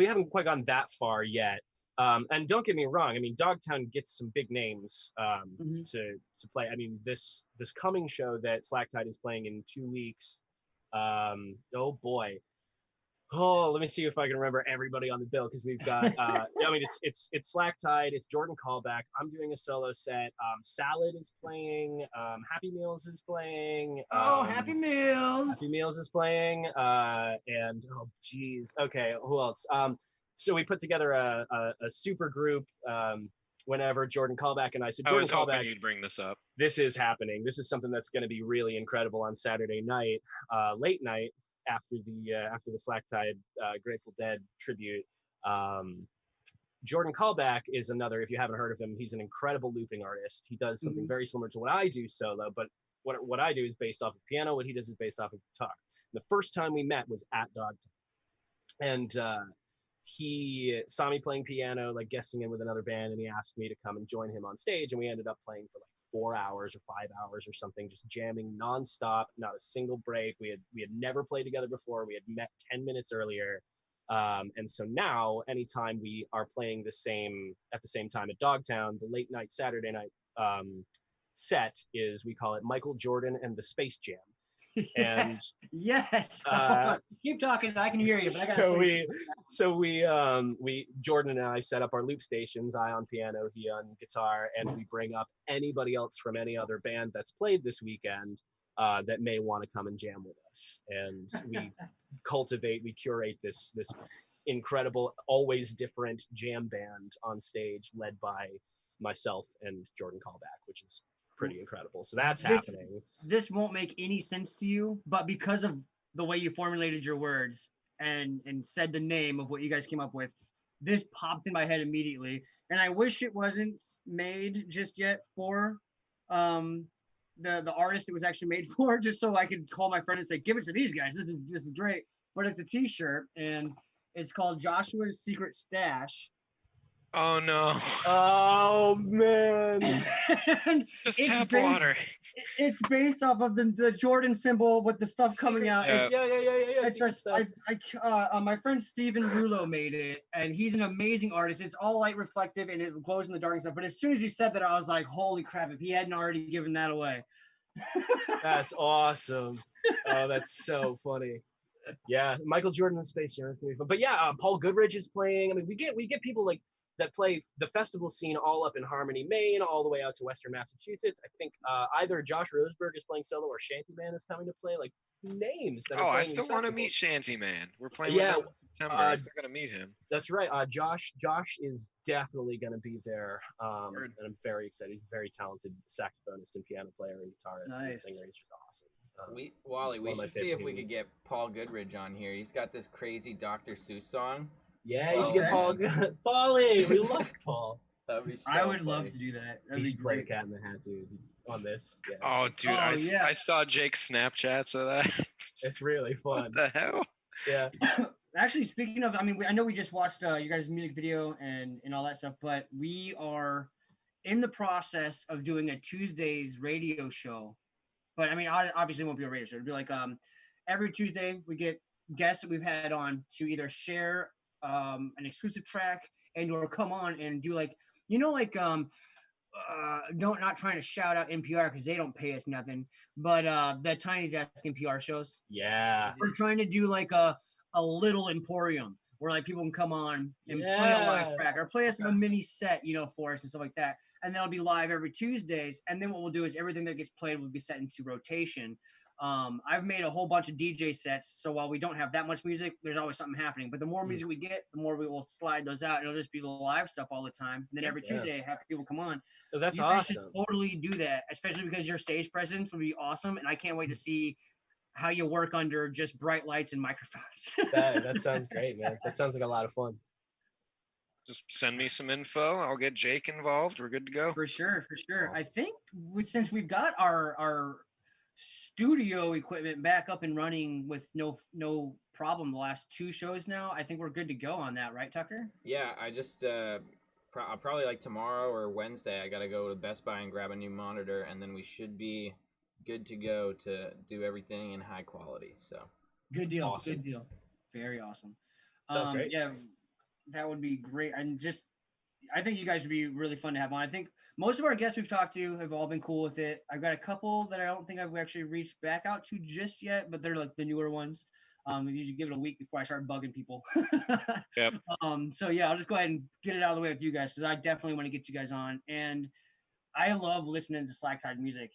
that far yet. And don't get me wrong, I mean, Dogtown gets some big names to play. I mean, this coming show that Slacktide is playing in 2 weeks, oh boy. Oh, let me see if I can remember everybody on the bill, because we've got I mean, it's Slacktide, it's Jordan Callback, I'm doing a solo set, Salad is playing, Happy Meals is playing, Happy Meals is playing, and oh geez, okay, who else? So we put together a super group whenever Jordan Callback and I said, Jordan Callback, hoping you'd bring this up. This is happening. This is something that's going to be really incredible on Saturday night, late night, after the Slacktide Grateful Dead tribute. Jordan Callback is another, if you haven't heard of him, he's an incredible looping artist. He does something very similar to what I do solo, but what I do is based off of piano. What he does is based off of guitar. The first time we met was at Dogtown, and he saw me playing piano, like guesting in with another band, and he asked me to come and join him on stage, and we ended up playing for like 4 hours or 5 hours or something, just jamming nonstop, not a single break. We had never played together before. We had met 10 minutes earlier. And so now, anytime we are playing at the same time at Dogtown, the late night Saturday night set is, we call it Michael Jordan and the Space Jam. And yes, keep talking, I can hear you. But we Jordan and I set up our loop stations, I on piano, he on guitar, and we bring up anybody else from any other band that's played this weekend that may want to come and jam with us, and we curate this incredible, always different jam band on stage, led by myself and Jordan Callback, which is pretty incredible. So that's happening. This won't make any sense to you, but because of the way you formulated your words and said the name of what you guys came up with, this popped in my head immediately. And I wish it wasn't made just yet for the artist it was actually made for, just so I could call my friend and say, give it to these guys, this is great. But it's a t-shirt, and it's called Joshua's Secret Stash. Oh no. Oh man. Just tap water. It's based off of the Jordan symbol with the stuff coming out. Yeah. My friend Steven Rulo made it, and he's an amazing artist. It's all light reflective and it glows in the dark and stuff. But as soon as you said that, I was like, holy crap, if he hadn't already given that away. That's awesome. Oh, that's so funny. Yeah, Michael Jordan and Space Jam is gonna be fun. But yeah, Paul Goodrich is playing. I mean, we get people like that play the festival scene all up in Harmony, Maine, all the way out to Western Massachusetts. I think either Josh Roseberg is playing solo or Shanty Man is coming to play. Like names that are playing I still want to meet Shanty Man. We're playing with him in September. I still got to meet him. That's right. Josh is definitely going to be there, and I'm very excited. He's a very talented saxophonist and piano player and guitarist and singer. He's just awesome. Wally, we should see if we could get Paul Goodridge on here. He's got this crazy Dr. Seuss song. Yeah, you should get Paul. Paulie, we love Paul. That'd be so I would funny. love to do that. That'd He's be great. Cat in the Hat, dude. On this. Yeah. Oh, dude, I saw Jake's Snapchats of that. It's really fun. What the hell? Yeah. Actually, speaking of, I mean, I know we just watched you guys' music video and all that stuff, but we are in the process of doing a Tuesdays radio show. But I mean, obviously it won't be a radio show. It'll be like every Tuesday we get guests that we've had on to either share an exclusive track and or come on and do like, not trying to shout out NPR because they don't pay us nothing, but the Tiny Desk NPR shows. Yeah. We're trying to do like a little emporium where like people can come on and play a live track or play us a mini set, for us and stuff like that. And that'll be live every Tuesdays. And then what we'll do is everything that gets played will be set into rotation. I've made a whole bunch of DJ sets, so while we don't have that much music, there's always something happening. But the more music we get, the more we will slide those out. It'll just be the live stuff all the time. And then every Tuesday, have people come on. Oh, that's awesome. Totally do that, especially because your stage presence will be awesome, and I can't wait to see how you work under just bright lights and microphones. That sounds great, man. That sounds like a lot of fun. Just send me some info. I'll get Jake involved. We're good to go. For sure. Awesome. I think since we've got our studio equipment back up and running with no problem the last 2 shows now, I think we're good to go on that, right, Tucker? Yeah, I just I'll probably like tomorrow or Wednesday I gotta go to Best Buy and grab a new monitor, and then we should be good to go to do everything in high quality. So good deal. Awesome. Good deal. Very awesome. Sounds great. Yeah, that would be great. And I think you guys would be really fun to have on. I think most of our guests we've talked to have all been cool with it. I've got a couple that I don't think I've actually reached back out to just yet, but they're like the newer ones. I usually give it a week before I start bugging people. Yep. So yeah, I'll just go ahead and get it out of the way with you guys because I definitely want to get you guys on. And I love listening to Slacktide music.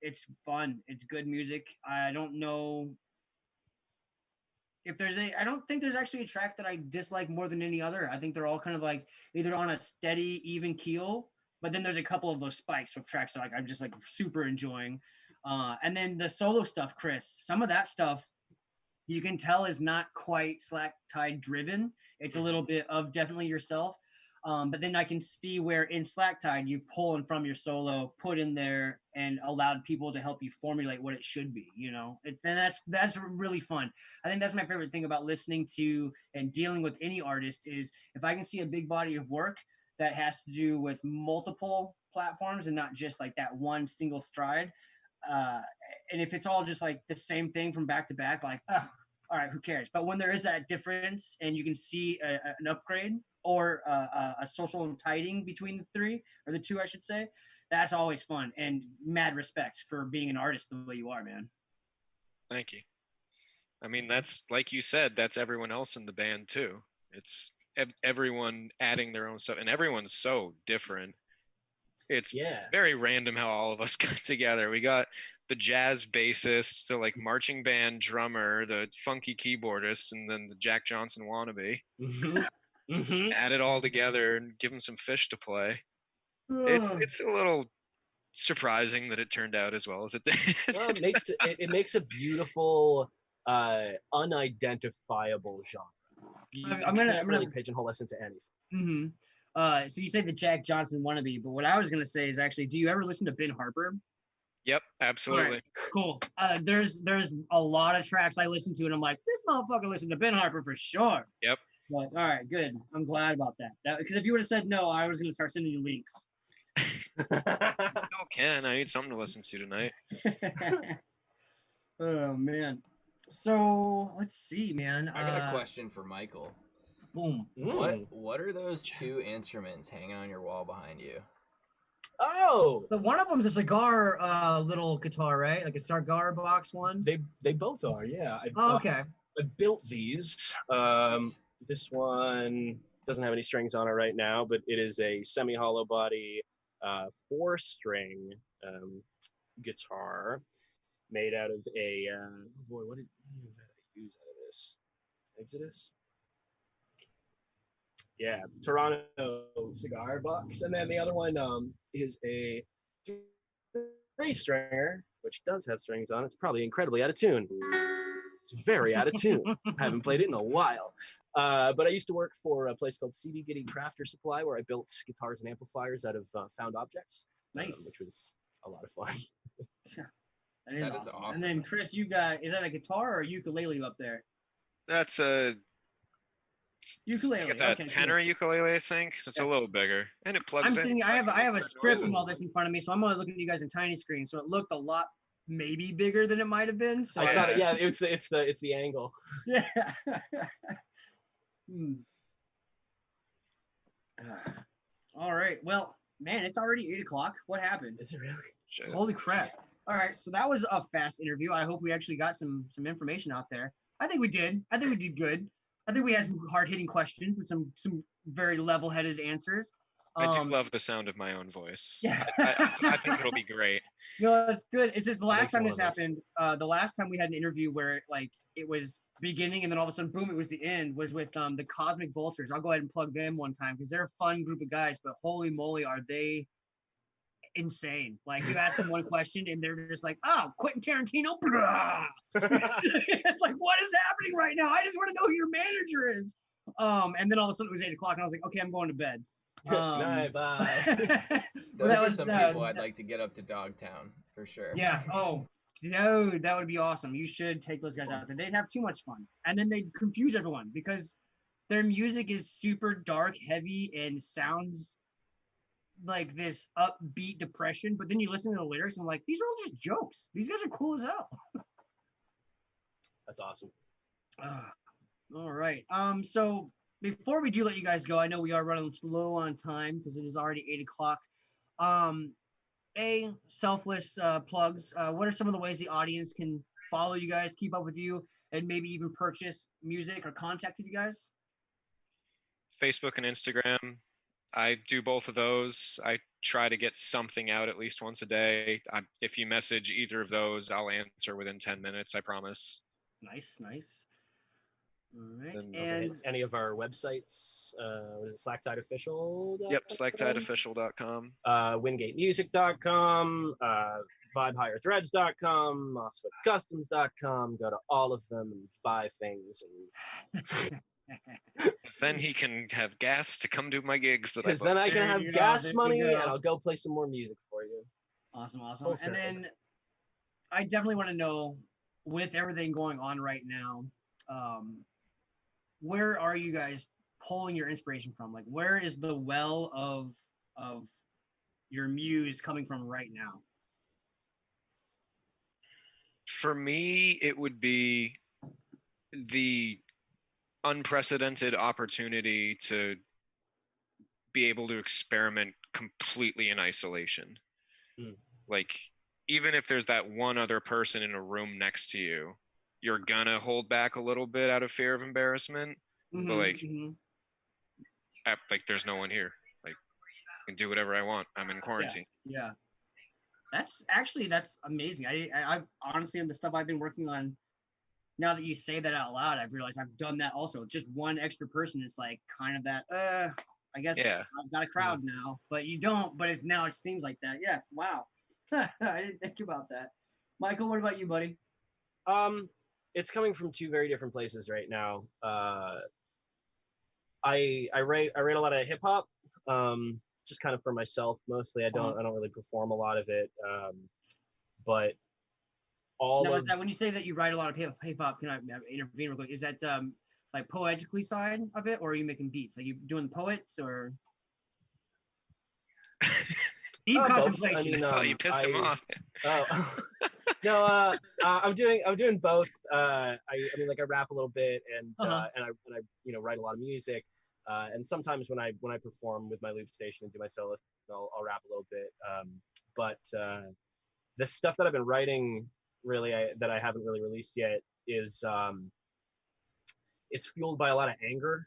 It's fun. It's good music. I don't know if I don't think there's actually a track that I dislike more than any other. I think they're all kind of like either on a steady, even keel, but then there's a couple of those spikes of tracks that like I'm just like super enjoying. And then the solo stuff, Chris, some of that stuff you can tell is not quite Slacktide driven. It's a little bit of definitely yourself. But then I can see where in Slacktide you've pulled from your solo, put in there, and allowed people to help you formulate what it should be. And that's really fun. I think that's my favorite thing about listening to and dealing with any artist is if I can see a big body of work that has to do with multiple platforms and not just like that one single stride. And if it's all just like the same thing from back to back, like, all right, who cares? But when there is that difference and you can see an upgrade or a social tiding between the 3 or the 2, I should say, that's always fun and mad respect for being an artist the way you are, man. Thank you. I mean, that's like you said, that's everyone else in the band too. It's everyone adding their own stuff, and everyone's so different. It's very random how all of us got together. We got the jazz bassist, the like marching band drummer, the funky keyboardist, and then the Jack Johnson wannabe. Just add it all together and give them some fish to play. It's a little surprising that it turned out as well as it did. Well, it makes a beautiful, unidentifiable genre. You can't really pigeonhole us into anything. So you say the Jack Johnson wannabe, but what I was gonna say is actually, do you ever listen to Ben Harper? Yep, absolutely. Right, cool. There's a lot of tracks I listen to, and I'm like, this motherfucker listened to Ben Harper for sure. Yep. But all right, good. I'm glad about that. Because if you would have said no, I was gonna start sending you links. No, Ken, I need something to listen to tonight. Oh man. So let's see, man. I got a question for Michael. Boom. What are those 2 instruments hanging on your wall behind you? Oh, but one of them's a cigar little guitar, right? Like a cigar box one. They both are, yeah. Okay. I built these. This one doesn't have any strings on it right now, but it is a semi-hollow body 4-string guitar made out of a boy, what did I use out of this? Exodus? Yeah, Toronto cigar box. And then the other one is a 3-stringer, which does have strings on it. It's probably incredibly out of tune. It's very out of tune. I haven't played it in a while. But I used to work for a place called CD Giddy Crafter Supply, where I built guitars and amplifiers out of found objects. Nice. Which was a lot of fun. That is awesome. And then Chris, you got, is that a guitar or a ukulele up there? That's a ukulele. It's a tenor ukulele, I think. It's a little bigger, and it plugs in. I have a script and all this in front of me, so I'm only looking at you guys in tiny screen. So it looked a lot maybe bigger than it might have been. So I saw it. Yeah, it's the angle. Yeah. All right. Well, man, it's already 8 o'clock. What happened? Is it really? Holy crap! All right, so that was a fast interview. I hope we actually got some information out there. I think we did. I think we did good. I think we had some hard-hitting questions with some very level-headed answers. I do love the sound of my own voice. Yeah. I think it'll be great. No, it's good. It's just the last time this happened, the last time we had an interview where like it was beginning and then all of a sudden, boom, it was the end, was with the Cosmic Vultures. I'll go ahead and plug them one time because they're a fun group of guys, but holy moly, are they insane. Like you ask them one question and they're just like, oh, Quentin Tarantino. It's like, what is happening right now? I just want to know who your manager is. And then all of a sudden it was 8 o'clock and I was like, okay, I'm going to bed. Bye. Those are some people I'd like to get up to Dogtown for sure. Yeah. Oh, dude, that would be awesome. You should take those guys out there. They'd have too much fun. And then they'd confuse everyone because their music is super dark, heavy, and sounds like this upbeat depression, but then you listen to the lyrics and like, these are all just jokes. These guys are cool as hell. That's awesome. All right. So before we do let you guys go, I know we are running low on time because it is already 8 o'clock. Selfless plugs. What are some of the ways the audience can follow you guys, keep up with you, and maybe even purchase music or contact with you guys? Facebook and Instagram. I do both of those. I try to get something out at least once a day. If you message either of those, I'll answer within 10 minutes, I promise. Nice. All right. And any of our websites, was it SlackTideOfficial.com? Yep, SlackTideOfficial.com. WingateMusic.com, VibeHigherThreads.com, MosfetCustoms.com. Go to all of them and buy things. And then he can have gas to come to my gigs. Because then I can have gas money and I'll go play some more music for you. Awesome. And then I definitely want to know, with everything going on right now, where are you guys pulling your inspiration from? Like, where is the well of your muse coming from right now? For me, it would be the unprecedented opportunity to be able to experiment completely in isolation. Like, even if there's that one other person in a room next to you, you're gonna hold back a little bit out of fear of embarrassment. But like there's no one here. Like, I can do whatever I want. I'm in quarantine. Yeah. That's amazing. I honestly, on the stuff I've been working on, now that you say that out loud, I've realized I've done that also. Just one extra person. It's like kind of that, I guess I've got a crowd now, but you don't, but it seems like that. Yeah. Wow. I didn't think about that. Michael, what about you, buddy? It's coming from two very different places right now. I write a lot of hip hop, just kind of for myself mostly. I don't really perform a lot of it, but is that when you say that you write a lot of hip hop? Can I intervene real quick? Is that like poetically side of it, or are you making beats? Are you doing poets or? Deep contemplation. I mean, I thought you pissed him off. No, I'm doing both. I mean, like I rap a little bit, and I write a lot of music. And sometimes when I perform with my loop station and do my solo, I'll rap a little bit. But the stuff that I've been writing, really, that I haven't really released yet, is it's fueled by a lot of anger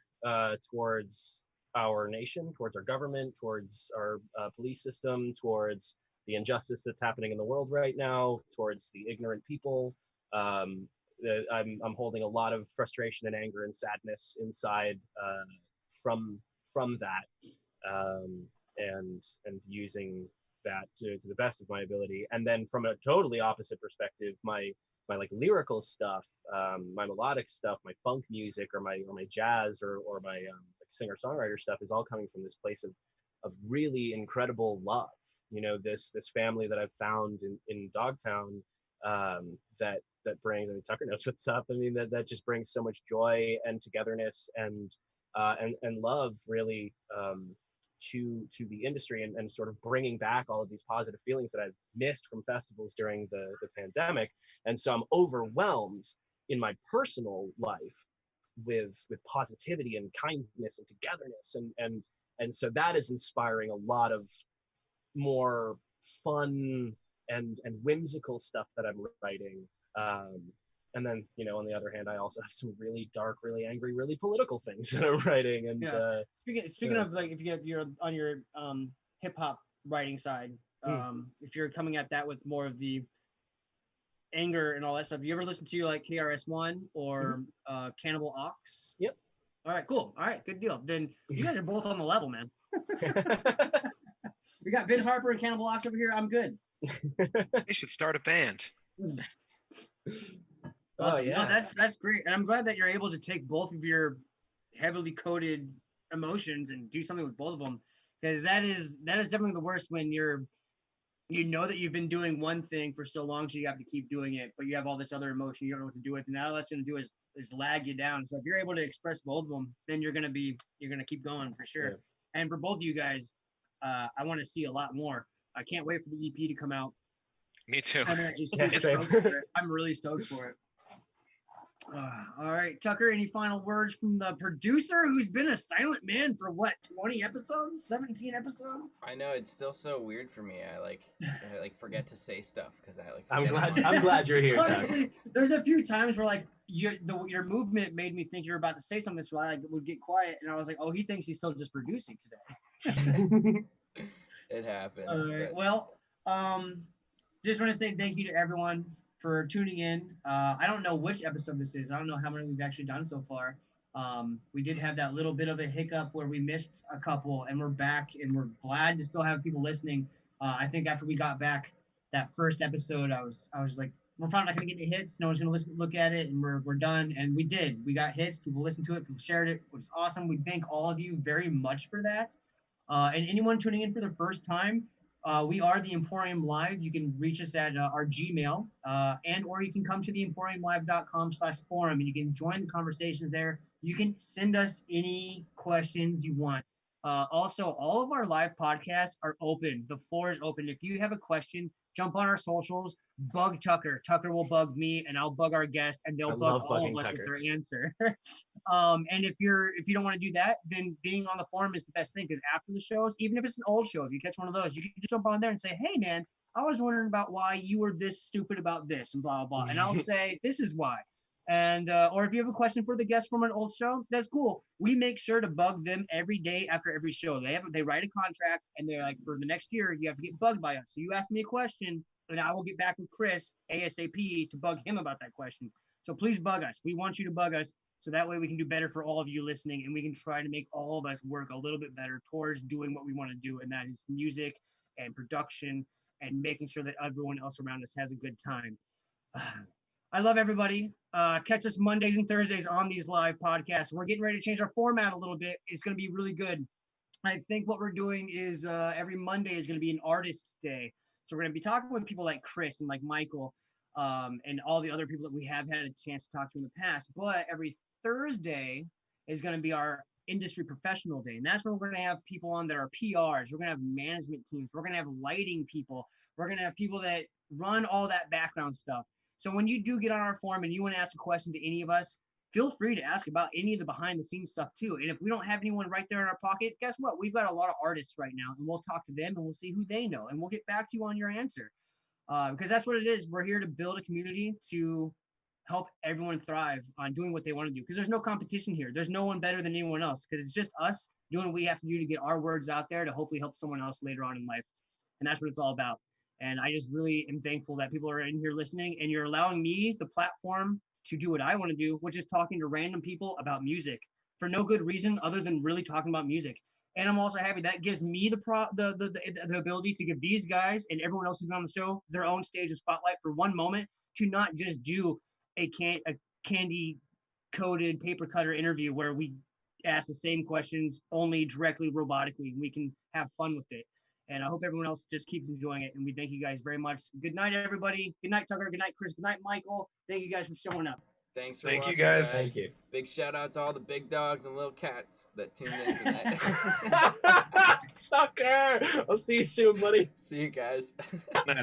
towards our nation, towards our government, towards our police system, towards the injustice that's happening in the world right now, towards the ignorant people. I'm holding a lot of frustration and anger and sadness inside from that, and using that to the best of my ability. And then from a totally opposite perspective, my like lyrical stuff, my melodic stuff, my funk music, or my jazz, or my like singer-songwriter stuff is all coming from this place of really incredible love. You know, this family that I've found in Dogtown, that brings, I mean, Tucker knows what's up. I mean, that just brings so much joy and togetherness and love, really, to the industry, and sort of bringing back all of these positive feelings that I've missed from festivals during the pandemic. And so I'm overwhelmed in my personal life with positivity and kindness and togetherness, and so that is inspiring a lot of more fun and whimsical stuff that I'm writing. And then, you know, on the other hand, I also have some really dark, really angry, really political things that I'm writing. And speaking of, like, if you're on your hip hop writing side, if you're coming at that with more of the anger and all that stuff, you ever listen to like KRS-One or Cannibal Ox? Yep. All right, cool. All right, good deal. Then you guys are both on the level, man. We got Vince Harper and Cannibal Ox over here. I'm good. They should start a band. Awesome. Oh yeah, no, that's great, and I'm glad that you're able to take both of your heavily coded emotions and do something with both of them, because that is definitely the worst when you know that you've been doing one thing for so long, so you have to keep doing it, but you have all this other emotion you don't know what to do with, and now all that's going to do is lag you down. So if you're able to express both of them, then you're gonna keep going for sure. Yeah. And for both of you guys, I want to see a lot more. I can't wait for the EP to come out. Me too. I'm actually Yeah, super stoked for it. I'm really stoked for it. All right, Tucker, any final words from the producer who's been a silent man for what, 20 episodes, 17 episodes? I know, it's still so weird for me. I forget to say stuff because I like. I'm glad you're here, Tucker. Honestly, there's a few times where like your movement made me think you're about to say something, so I like would get quiet, and I was like, oh, he thinks he's still just producing today. It happens. All right. Well, just want to say thank you to everyone for tuning in. I don't know which episode this is. I don't know how many we've actually done so far. We did have that little bit of a hiccup where we missed a couple, and we're back, and we're glad to still have people listening. I think after we got back that first episode, I was like, we're probably not gonna get any hits. No one's gonna look at it, and we're done. And we did. We got hits. People listened to it. People shared it, which is awesome. We thank all of you very much for that. And anyone tuning in for the first time, we are the Emporium Live. You can reach us at our Gmail, or you can come to the emporiumlive.com/forum, and you can join the conversations there. You can send us any questions you want. Also, all of our live podcasts are open. The floor is open. If you have a question, jump on our socials, bug Tucker. Tucker will bug me, and I'll bug our guest, and they'll bug all of us with their answer. And if you don't want to do that, then being on the forum is the best thing, because after the shows, even if it's an old show, if you catch one of those, you can just jump on there and say, hey, man, I was wondering about why you were this stupid about this and blah, blah, blah. And I'll say, this is why. And or if you have a question for the guest from an old show, that's cool. We make sure to bug them every day after every show. They write a contract, and they're like, for the next year, you have to get bugged by us. So you ask me a question, and I will get back with Chris ASAP to bug him about that question. So please bug us. We want you to bug us, so that way we can do better for all of you listening, and we can try to make all of us work a little bit better towards doing what we want to do, and that is music and production and making sure that everyone else around us has a good time. I love everybody. Catch us Mondays and Thursdays on these live podcasts. We're getting ready to change our format a little bit. It's going to be really good. I think what we're doing is every Monday is going to be an artist day. So we're going to be talking with people like Chris and like Michael and all the other people that we have had a chance to talk to in the past. But every Thursday is going to be our industry professional day. And that's where we're going to have people on that are PRs. We're going to have management teams. We're going to have lighting people. We're going to have people that run all that background stuff. So when you do get on our forum and you want to ask a question to any of us, feel free to ask about any of the behind the scenes stuff too. And if we don't have anyone right there in our pocket, guess what? We've got a lot of artists right now, and we'll talk to them and we'll see who they know, and we'll get back to you on your answer. Because that's what it is. We're here to build a community to help everyone thrive on doing what they want to do, because there's no competition here. There's no one better than anyone else, because it's just us doing what we have to do to get our words out there to hopefully help someone else later on in life. And that's what it's all about. And I just really am thankful that people are in here listening, and you're allowing me the platform to do what I want to do, which is talking to random people about music for no good reason other than really talking about music. And I'm also happy that gives me the ability to give these guys and everyone else who's been on the show their own stage of spotlight for one moment, to not just do a candy coded paper cutter interview where we ask the same questions only directly robotically, and we can have fun with it. And I hope everyone else just keeps enjoying it. And we thank you guys very much. Good night, everybody. Good night, Tucker. Good night, Chris. Good night, Michael. Thank you guys for showing up. Thanks for Thank you, watching, guys. Thank you. Big shout out to all the big dogs and little cats that tuned in tonight. Tucker, I'll see you soon, buddy. See you guys.